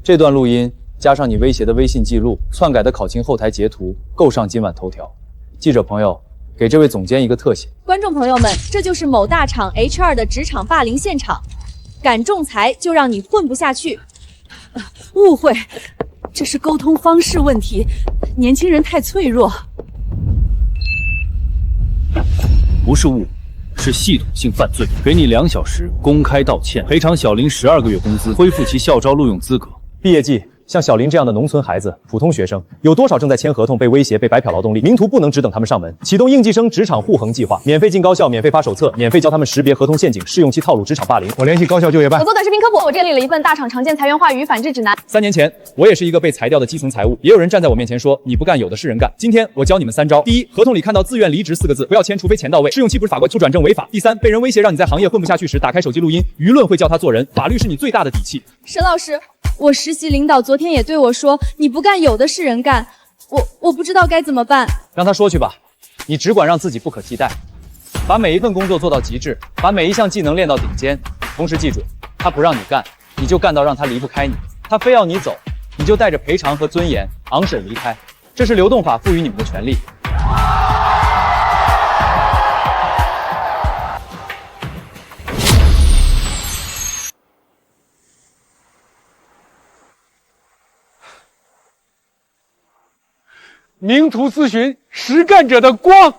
这段录音加上你威胁的微信记录、篡改的考勤后台截图，够上今晚头条。记者朋友，给这位总监一个特写。观众朋友们，这就是某大厂 HR 的职场霸凌现场，敢仲裁就让你混不下去。误会，这是沟通方式问题，年轻人太脆弱。不是误，是系统性犯罪，给你2小时公开道歉，赔偿小林12个月工资，恢复其校招录用资格。毕业季，像小林这样的农村孩子、普通学生，有多少正在签合同被威胁、被白嫖劳动力？名图不能只等他们上门，启动应届生职场护航计划，免费进高校，免费发手册，免费教他们识别合同陷阱、试用期套路、职场霸凌。我联系高校就业办。我做短视频科普，我建立了一份大厂常见裁员话语反制指南。3年前，我也是一个被裁掉的基层财务，也有人站在我面前说你不干，有的是人干。今天我教你们3招：第一，合同里看到自愿离职4个字，不要签，除非钱到位。试用期不是法规，不转正违法。第三，被人威胁让你在行业混不下去时，打开手机录音，舆论会教他做人，法律是你最大的底气。沈老师，我实习领导昨天也对我说，你不干，有的是人干。我不知道该怎么办。让他说去吧，你只管让自己不可替代，把每一份工作做到极致，把每一项技能练到顶尖。同时记住，他不让你干，你就干到让他离不开你；他非要你走，你就带着赔偿和尊严昂首离开。这是流动法赋予你们的权利。名图咨询实干者的光。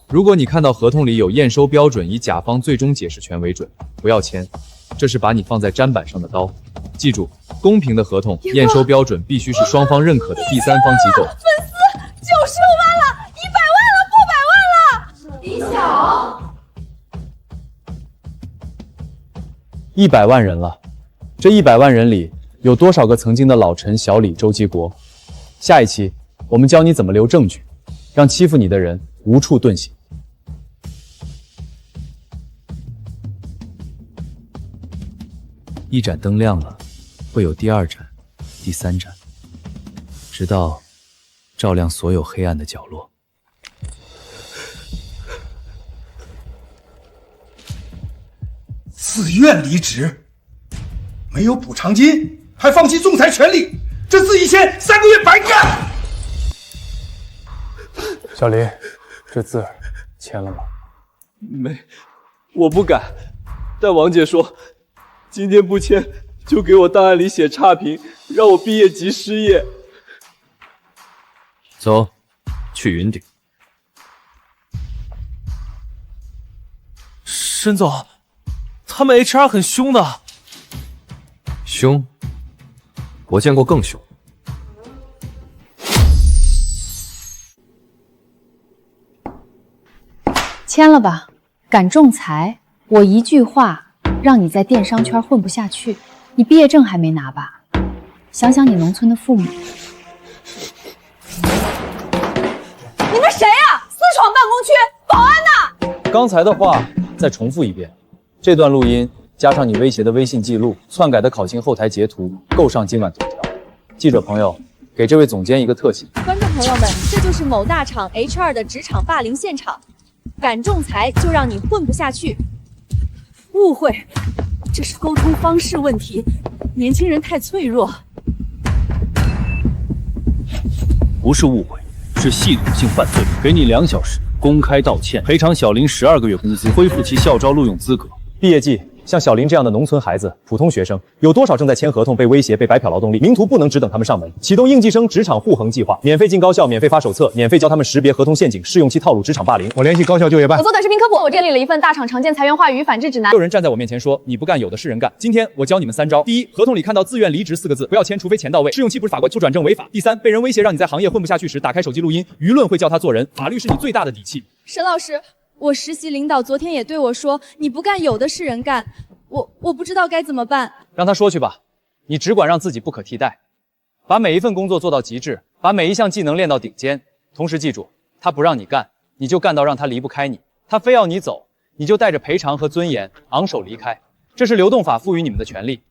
如果你看到合同里有验收标准以甲方最终解释权为准，不要签，这是把你放在砧板上的刀。记住，公平的合同验收标准必须是双方认可的第三方机构。粉丝95万了，100万了，不百万了！李晓，100万人了，这100万人里有多少个曾经的老陈、小李、周继国？下一期我们教你怎么留证据，让欺负你的人无处遁形。一盏灯亮了，会有第2盏、第3盏，直到照亮所有黑暗的角落。自愿离职，没有补偿金，还放弃仲裁权利，这自己签3个月白干。小林，这字儿签了吗？没，我不敢。但王姐说，今天不签就给我档案里写差评，让我毕业即失业。走，去云顶。沈总，他们 HR 很凶的。凶？我见过更凶。签了吧，敢仲裁，我一句话让你在电商圈混不下去。你毕业证还没拿吧？想想你农村的父母。你们谁呀？私闯办公区，保安呢？刚才的话再重复一遍，这段录音加上你威胁的微信记录、篡改的考勤后台截图，够上今晚头条。记者朋友，给这位总监一个特写。观众朋友们，这就是某大厂 HR 的职场霸凌现场。敢仲裁就让你混不下去。误会，这是沟通方式问题，年轻人太脆弱。不是误会，是系统性犯罪，给你2小时公开道歉，赔偿小林12个月工资，恢复其校招录用资格。毕业季，像小林这样的农村孩子、普通学生，有多少正在签合同被威胁、被白嫖劳动力？名图不能只等他们上门，启动应届生职场护航计划，免费进高校，免费发手册，免费教他们识别合同陷阱、试用期套路、职场霸凌。我联系高校就业办。我做短视频科普，我建立了一份大厂常见裁员话语反制指南。有人站在我面前说你不干，有的是人干。今天我教你们3招：第一，合同里看到自愿离职4个字，不要签，除非钱到位。试用期不是法规，不转正违法。第三，被人威胁让你在行业混不下去时，打开手机录音，舆论会教他做人，法律是你最大的底气。沈老师，我实习领导昨天也对我说，你不干，有的是人干。我不知道该怎么办。让他说去吧，你只管让自己不可替代，把每一份工作做到极致，把每一项技能练到顶尖。同时记住，他不让你干，你就干到让他离不开你；他非要你走，你就带着赔偿和尊严昂首离开。这是流动法赋予你们的权利。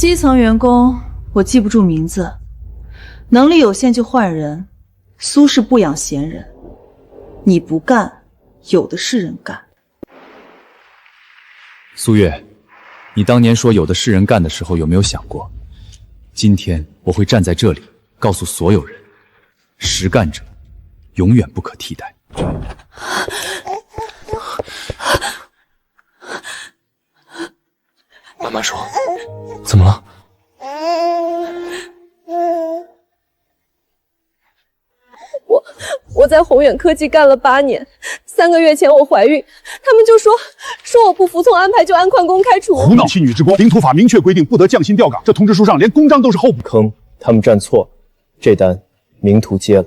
基层员工我记不住名字，能力有限就换人。苏氏不养闲人，你不干，有的是人干。苏月，你当年说有的是人干的时候，有没有想过，今天我会站在这里，告诉所有人，实干者永远不可替代。慢慢说，怎么了？我在宏远科技干了8年，3个月前我怀孕，他们就说我不服从安排就按旷工开除。胡闹！弃女之功，领土法明确规定不得降薪调岗，这通知书上连公章都是候补。坑，他们站错，这单明图接了。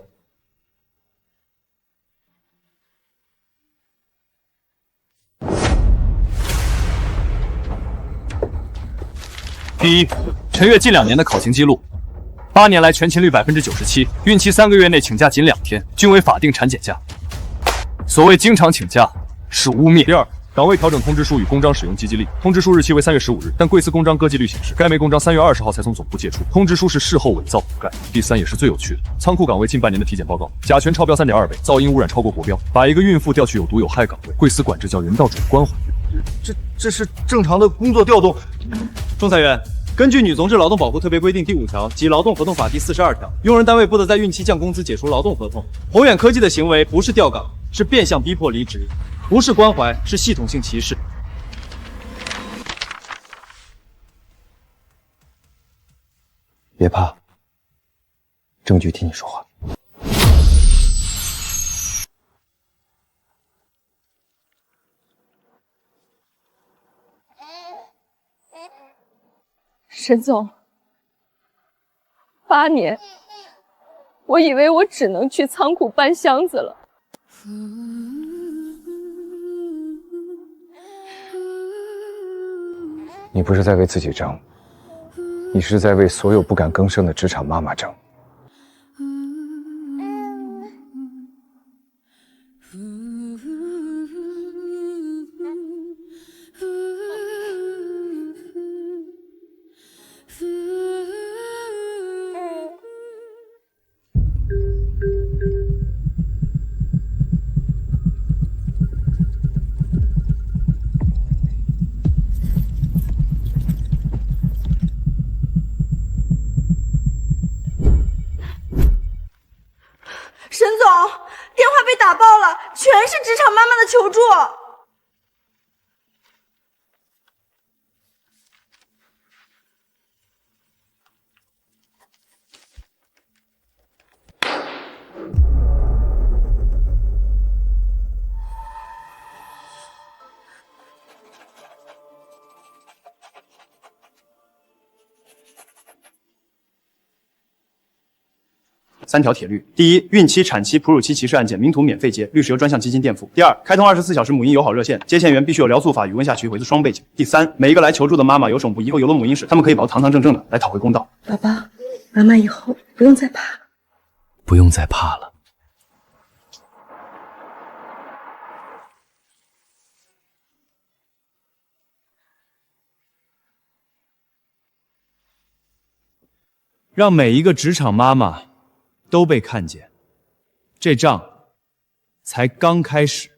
第一，陈月近2年的考勤记录，8年来全勤率97%，孕期3个月内请假仅2天，均为法定产检假。所谓经常请假是污蔑。第二，岗位调整通知书与公章使用积极力，通知书日期为3月15日，但贵司公章割记率显示，该枚公章3月20号才从总部借出，通知书是事后伪造补盖。第三，也是最有趣的，仓库岗位近半年的体检报告，甲醛超标3.2倍，噪音污染超过国标，把一个孕妇调去有毒有害岗位，贵司管制叫人道主义关怀。这是正常的工作调动。仲裁员，根据《女同志劳动保护特别规定》第5条及《劳动合同法》第42条，用人单位不得在孕期降工资、解除劳动合同。宏远科技的行为不是调岗，是变相逼迫离职，不是关怀，是系统性歧视。别怕，证据替你说话。沈总，8年，我以为我只能去仓库搬箱子了。你不是在为自己争，你是在为所有不敢更生的职场妈妈争。沈总，电话被打爆了，全是职场妈妈的求助。3条铁律：第一，孕期、产期、哺乳期歧视案件，名图免费接，律师由专项基金垫付；第二，开通24小时母婴友好热线，接线员必须有辽速法与问下去回的双背景；第三，每一个来求助的妈妈有手部以后有了母婴室，他们可以保堂堂正正的来讨回公道。宝宝，妈妈以后不用再怕了。不用再怕了。让每一个职场妈妈都被看见，这仗才刚开始。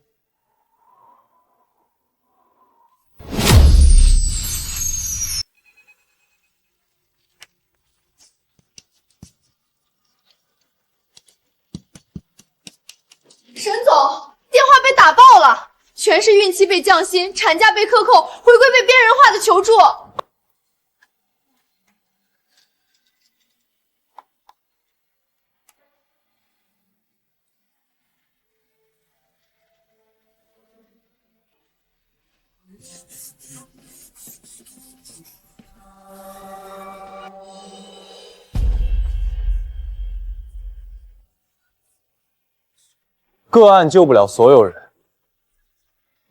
沈总，电话被打爆了，全是孕期被降薪、产假被克扣、回归被边缘化的求助。个案救不了所有人，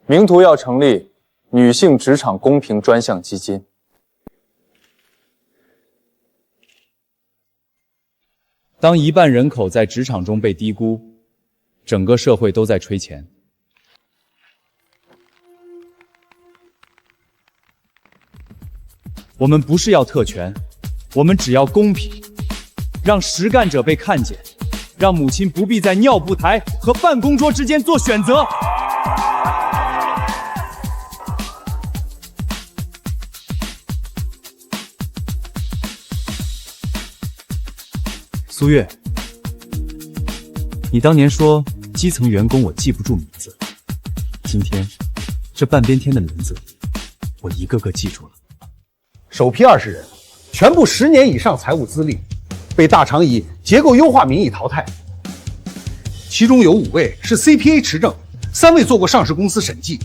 名图要成立女性职场公平专项基金。当一半人口在职场中被低估，整个社会都在吹钱。我们不是要特权，我们只要公平，让实干者被看见，让母亲不必在尿布台和办公桌之间做选择。苏月，你当年说基层员工我记不住名字，今天这半边天的轮子，我一个个记住了。首批20人，全部10年以上财务资历，被大厂以结构优化名义淘汰。其中有5位是 CPA 持证，3位做过上市公司审计。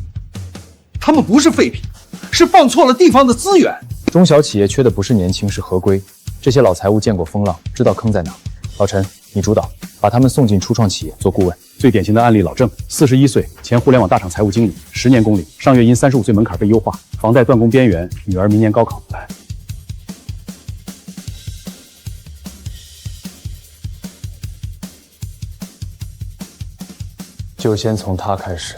他们不是废品，是放错了地方的资源。中小企业缺的不是年轻，是合规。这些老财务见过风浪，知道坑在哪。老陈，你主导，把他们送进初创企业做顾问。最典型的案例，老郑，41岁，前互联网大厂财务经理，10年工龄，上月因35岁门槛被优化，房贷断供边缘，女儿明年高考。来，就先从他开始。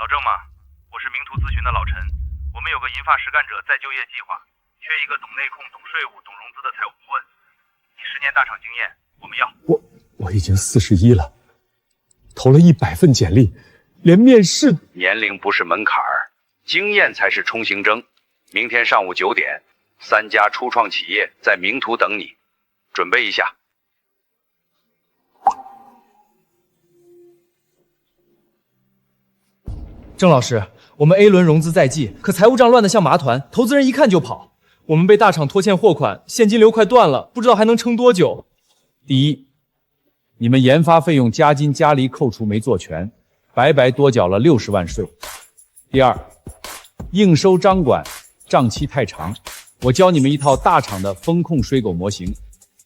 老郑吗？我是名图咨询的老陈，我们有个银发实干者再就业计划，缺一个懂内控、懂税务、懂融资的财务顾问。你10年大厂经验，我们要。我已经41了，投了100份简历，连面试。年龄不是门槛儿，经验才是冲刑征。明天上午9点，3家初创企业在名图等你，准备一下。郑老师，我们 A 轮融资在即，可财务账乱得像麻团，投资人一看就跑。我们被大厂拖欠货款，现金流快断了，不知道还能撑多久。第一，你们研发费用加金加离扣除没做全，白白多缴了60万税。第二，应收账管账期太长，我教你们一套大厂的风控水狗模型。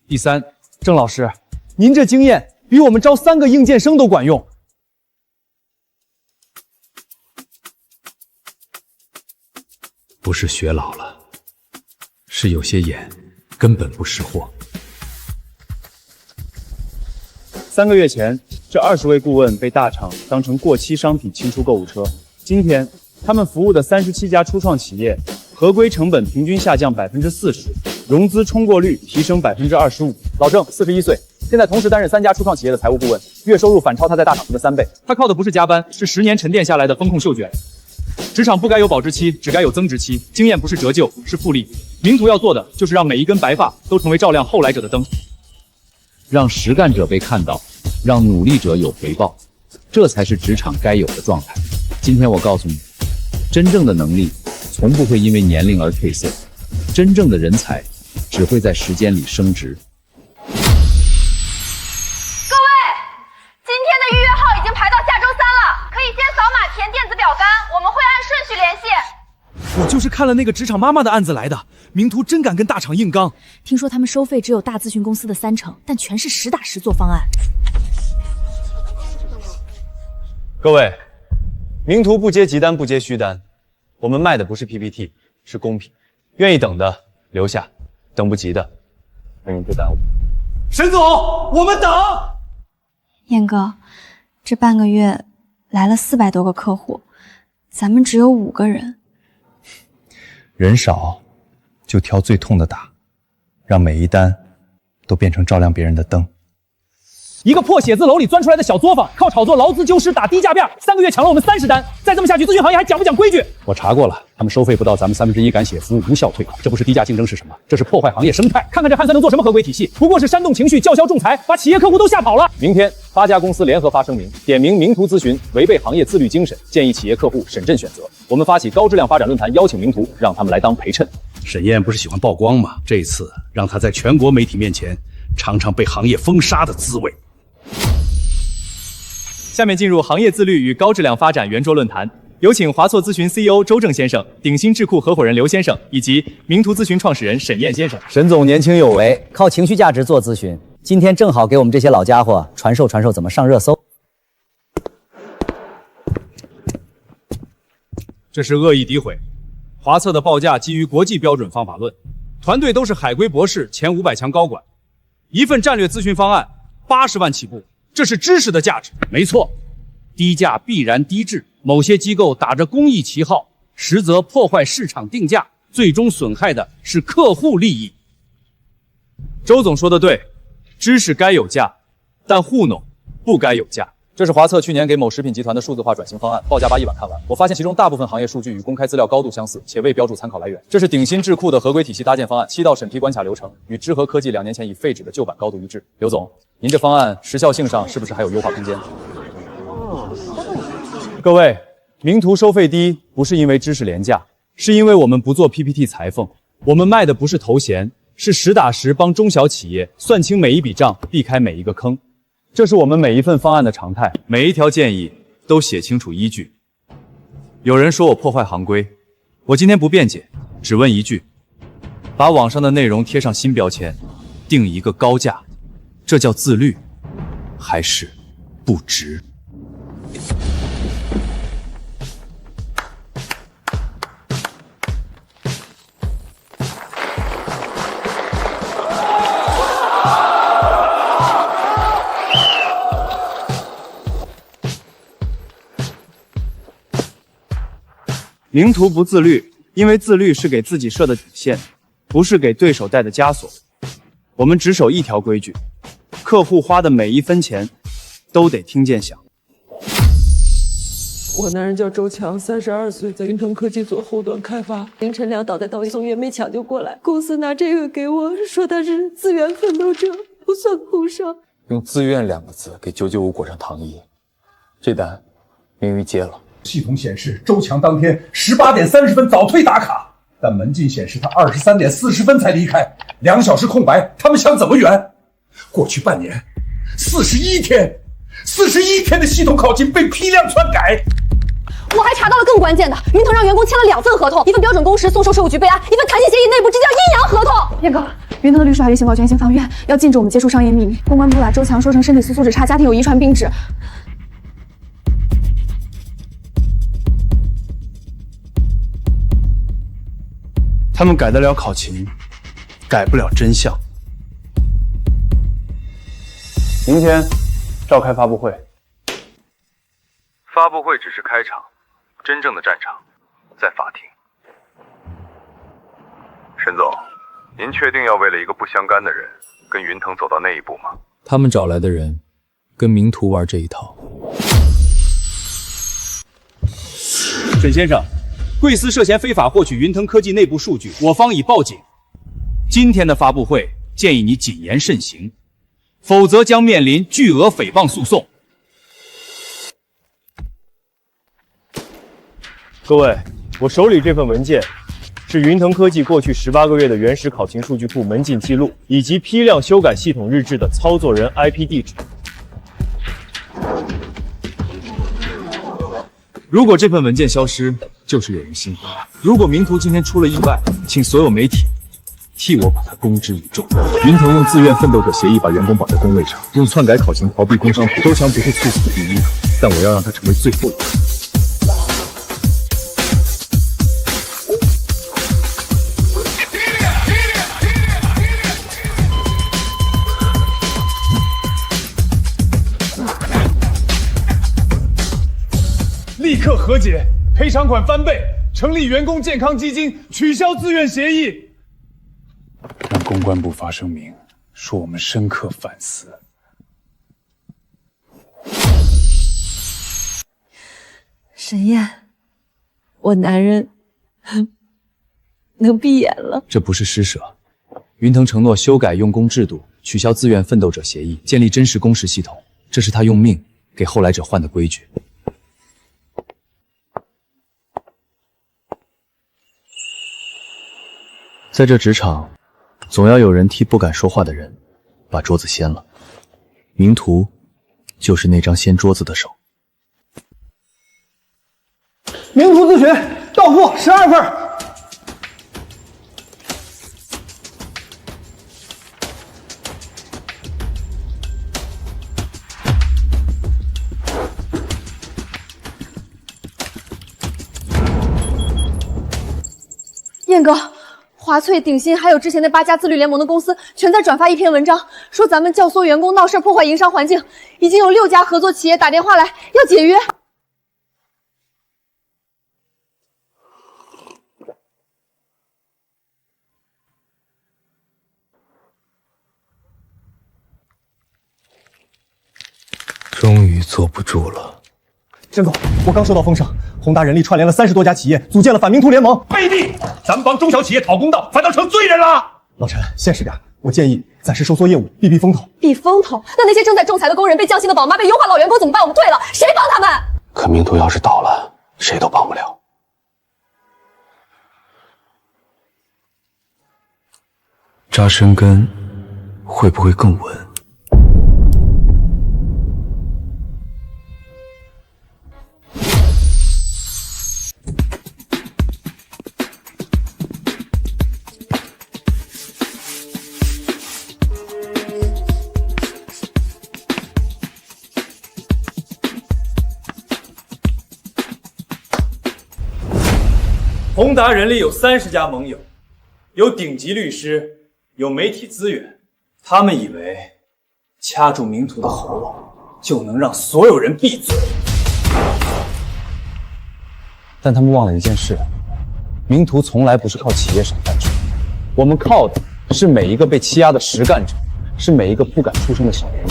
第三，郑老师，您这经验比我们招3个应届生都管用。不是学老了，是有些眼根本不识货。3个月前，这20位顾问被大厂当成过期商品清出购物车。今天，他们服务的37家初创企业，合规成本平均下降40%，融资冲过率提升25%。老郑41岁，现在同时担任3家初创企业的财务顾问，月收入反超他在大厂时的3倍。他靠的不是加班，是10年沉淀下来的风控嗅觉。职场不该有保质期，只该有增值期。经验不是折旧，是复利。名图要做的就是让每一根白发都成为照亮后来者的灯，让实干者被看到，让努力者有回报，这才是职场该有的状态。今天我告诉你，真正的能力从不会因为年龄而褪色，真正的人才只会在时间里升值。今天的预约号已经排到下周3了，可以先扫码填电子表单，我们会按顺序联系。我就是看了那个职场妈妈的案子来的，名图真敢跟大厂硬刚。听说他们收费只有大咨询公司的30%，但全是实打实做方案。各位，名图不接急单，不接虚单，我们卖的不是 PPT， 是公平。愿意等的留下，等不及的，欢迎不耽误。沈总，我们等。燕哥，这半个月来了400多个客户，咱们只有5个人，人少就挑最痛的打，让每一单都变成照亮别人的灯。一个破写字楼里钻出来的小作坊，靠炒作劳资纠师打低价面，3个月抢了我们30单。再这么下去，咨询行业还讲不讲规矩？我查过了，他们收费不到咱们1/3敢写服务无效退款，这不是低价竞争是什么？这是破坏行业生态。看看这汉三能做什么合规体系？不过是煽动情绪、叫嚣仲裁，把企业客户都吓跑了。明天8家公司联合发声明，点名名图咨询违背行业自律精神，建议企业客户审慎选择。我们发起高质量发展论坛，邀请名图，让他们来当陪衬。沈燕不是喜欢曝光吗？这一次让他在全国媒体面前尝尝被行业封杀的滋味。下面进入行业自律与高质量发展圆桌论坛，有请华措咨询 CEO 周正先生、鼎新智库合伙人刘先生以及名图咨询创始人沈燕先生。沈总年轻有为，靠情绪价值做咨询，今天正好给我们这些老家伙传授怎么上热搜。这是恶意诋毁。华策的报价基于国际标准方法论，团队都是海归博士、前500强高管，一份战略咨询方案80万起步。这是知识的价值，没错，低价必然低质。某些机构打着公益旗号，实则破坏市场定价，最终损害的是客户利益。周总说的对，知识该有价，但糊弄不该有价。这是华策去年给某食品集团的数字化转型方案，报价8亿晚看完。我发现其中大部分行业数据与公开资料高度相似，且未标注参考来源。这是鼎新智库的合规体系搭建方案，7道审批关卡流程与知和科技2年前已废止的旧版高度一致。刘总，您这方案时效性上是不是还有优化空间？各位，名图收费低不是因为知识廉价，是因为我们不做 PPT 裁缝，我们卖的不是头衔，是实打实帮中小企业算清每一笔账，避开每一个坑。这是我们每一份方案的常态，每一条建议都写清楚依据。有人说我破坏行规，我今天不辩解，只问一句：把网上的内容贴上新标签，定一个高价，这叫自律，还是不值？名图不自律，因为自律是给自己设的底线，不是给对手戴的枷锁。我们只守一条规矩：客户花的每一分钱都得听见响。我男人叫周强，32岁，在云腾科技做后端开发。凌晨2倒在道一送院，没抢救过来。公司拿这个给我，说他是自愿奋斗者，不算工伤。用自愿2个字给995裹上糖衣，这单明宇接了。系统显示周强当天18点30分早退打卡，但门禁显示他23点40分才离开，2小时空白，他们想怎么圆？过去半年，41天的系统考勤被批量篡改。我还查到了更关键的，云腾让员工签了2份合同，一份标准工时送收税务局备案，一份弹性协议内部，这叫阴阳合同。燕哥，云腾的律师还被刑保全刑放院，要禁止我们接触商业秘密。公关部把周强说成身体素质差，家庭有遗传病史。他们改得了考勤，改不了真相。明天召开发布会。发布会只是开场，真正的战场在法庭。沈总，您确定要为了一个不相干的人，跟云腾走到那一步吗？他们找来的人，跟名图玩这一套。沈先生，贵司涉嫌非法获取云腾科技内部数据，我方已报警。今天的发布会建议你谨言慎行，否则将面临巨额诽谤诉讼。各位，我手里这份文件是云腾科技过去18个月的原始考勤数据库门禁记录，以及批量修改系统日志的操作人 IP 地址。如果这份文件消失，就是有人心慌。如果名图今天出了意外，请所有媒体替我把它公之于众。云腾用自愿奋斗者协议把员工绑在工位上，用篡改考勤逃避工伤苦。周强不是猝死第一，但我要让他成为最后一个。立刻和解，赔偿款翻倍，成立员工健康基金，取消自愿协议。让公关部发声明，说我们深刻反思。沈燕，我男人能闭眼了。这不是施舍。云腾承诺修改用工制度，取消自愿奋斗者协议，建立真实工时系统，这是他用命给后来者换的规矩。在这职场，总要有人替不敢说话的人把桌子掀了。名图就是那张掀桌子的手。名图咨询到付12份。燕哥，华翠、鼎新还有之前那8家自律联盟的公司，全在转发一篇文章，说咱们教唆员工闹事破坏营商环境，已经有6家合作企业打电话来要解约。终于坐不住了。郑总，我刚收到风声，宏达人力串联了30多家企业，组建了反名图联盟。卑鄙！咱们帮中小企业讨公道，反倒成罪人了。老陈，现实点，我建议暂时收缩业务，避避风头。避风头？那些正在仲裁的工人、被降薪的宝妈、被优化老员工怎么办？我们退了，谁帮他们？可名图要是倒了，谁都帮不了。扎深根会不会更稳？宏达人力有30家盟友，有顶级律师，有媒体资源，他们以为掐住名图的喉咙就能让所有人闭嘴，但他们忘了一件事：名图从来不是靠企业省饭吃，我们靠的是每一个被欺压的实干者，是每一个不敢出声的小人物。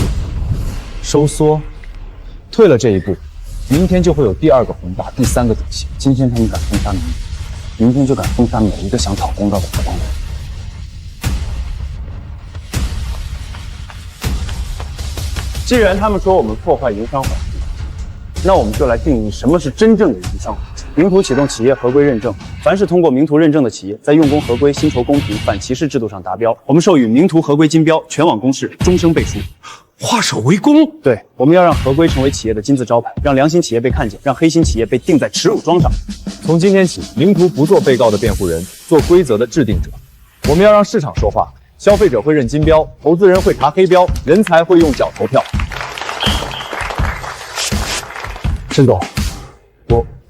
收缩，退了这一步，明天就会有第2个宏大，第3个鼎新。今天他们敢封杀名图，明天就敢封杀每一个想讨公道的普通人。既然他们说我们破坏营商环境，那我们就来定义什么是真正的营商环境。名图启动企业合规认证，凡是通过名图认证的企业，在用工合规、薪酬公平、反歧视制度上达标，我们授予名图合规金标，全网公示，终生背书。画手为攻。对，我们要让合规成为企业的金字招牌，让良心企业被看见，让黑心企业被钉在耻辱桩上。从今天起，名图不做被告的辩护人，做规则的制定者。我们要让市场说话，消费者会认金标，投资人会查黑标，人才会用脚投票。申总，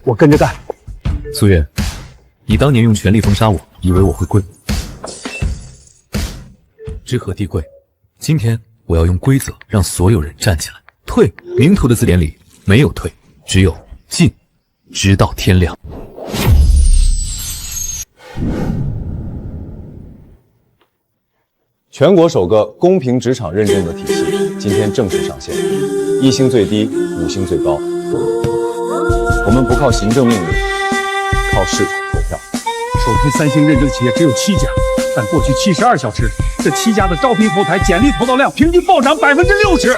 我跟着干。苏月，你当年用权力封杀我，以为我会跪？知和地跪。今天我要用规则让所有人站起来。退，名图的字典里没有退，只有进，直到天亮。全国首个公平职场认证的体系今天正式上线，1星最低，5星最高。我们不靠行政命令，靠市场投票。首批3星认证企业只有7家，但过去72小时，这7家的招聘后台简历投到量平均暴涨60%，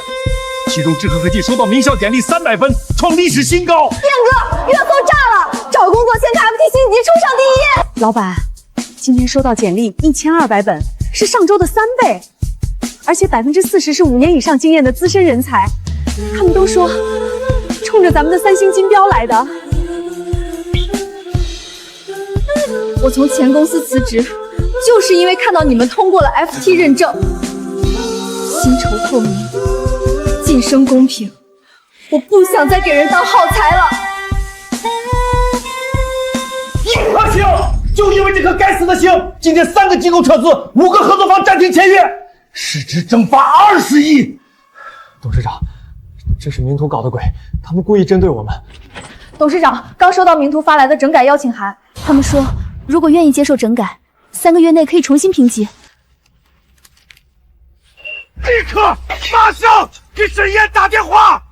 其中知和科技收到名校简历300分，创历史新高。燕哥，热搜炸了，找工作先看 FT 星级冲上第1页。老板，今天收到简历1200本，是上周的3倍，而且40%是5年以上经验的资深人才，他们都说冲着咱们的3星金标来的。我从前公司辞职，就是因为看到你们通过了 FT 认证，薪酬透明，晋升公平，我不想再给人当耗材了。1颗星，就因为这颗该死的星，今天3个机构撤资，5个合作方暂停签约，市值蒸发20亿。董事长，这是名图搞的鬼，他们故意针对我们。董事长，刚收到名图发来的整改邀请函，他们说，如果愿意接受整改，3个月内可以重新评级。立刻，马上给沈燕打电话！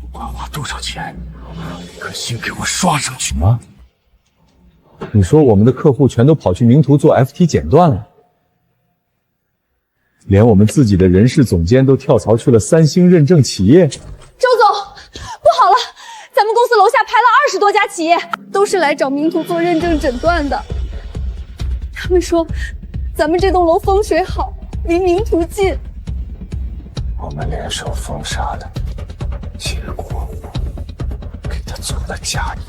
不管花多少钱，一颗心给我刷上去。什么？你说我们的客户全都跑去名图做 FT 剪断了，连我们自己的人事总监都跳槽去了3星认证企业。周总，不好了，咱们公司楼下排了20多家企业，都是来找名图做认证诊断的。他们说，咱们这栋楼风水好，离名图近。我们联手封杀的，结果给他做了嫁衣。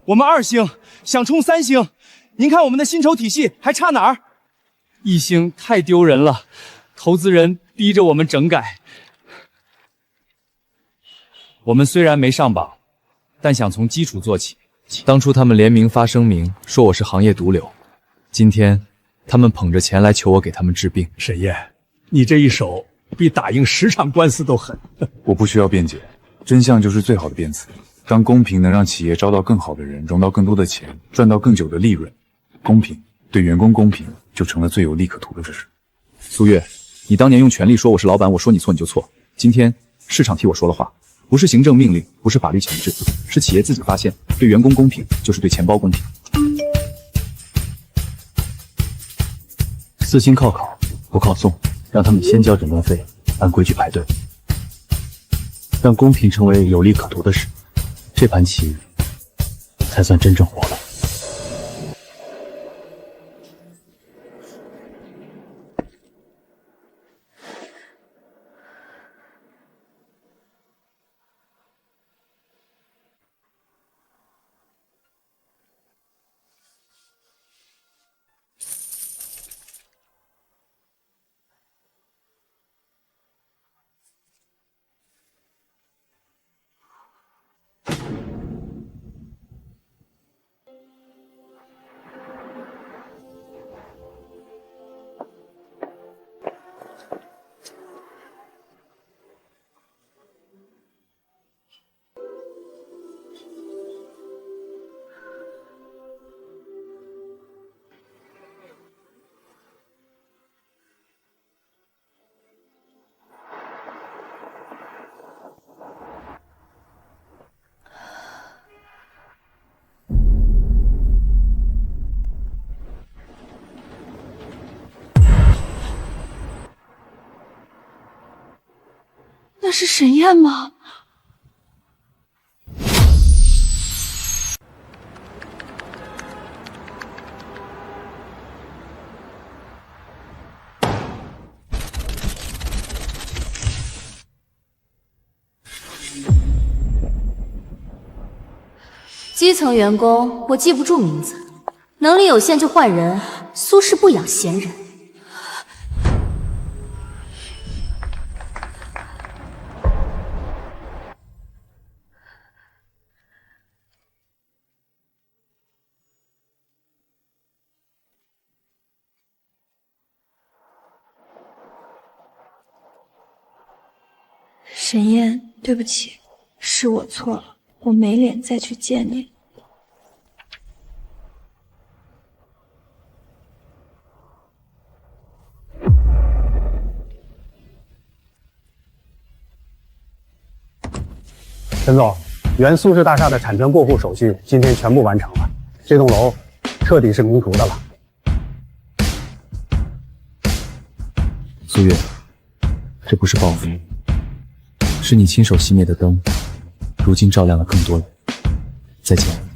我们2星想冲3星，您看我们的薪酬体系还差哪儿？1星太丢人了，投资人逼着我们整改。我们虽然没上榜，但想从基础做起。当初他们联名发声明说我是行业毒瘤，今天他们捧着钱来求我给他们治病。沈燕，你这一手比打赢10场官司都狠。我不需要辩解，真相就是最好的辩词。当公平能让企业招到更好的人，融到更多的钱，赚到更久的利润，公平对员工公平就成了最有利可图的事实。苏月，你当年用权力说我是老板，我说你错你就错。今天市场替我说了话，不是行政命令，不是法律强制，是企业自己发现，对员工公平就是对钱包公平。4星靠考不靠送，让他们先交诊断费，按规矩排队，让公平成为有利可图的事，这盘棋才算真正活了。那是沈燕吗？基层员工我记不住名字，能力有限就换人，苏氏不养闲人。沈燕，对不起，是我错了，我没脸再去见你。陈总，原苏氏大厦的产权过户手续今天全部完成了，这栋楼彻底是名图的了。苏月，这不是报复，是你亲手熄灭的灯，如今照亮了更多人。再见。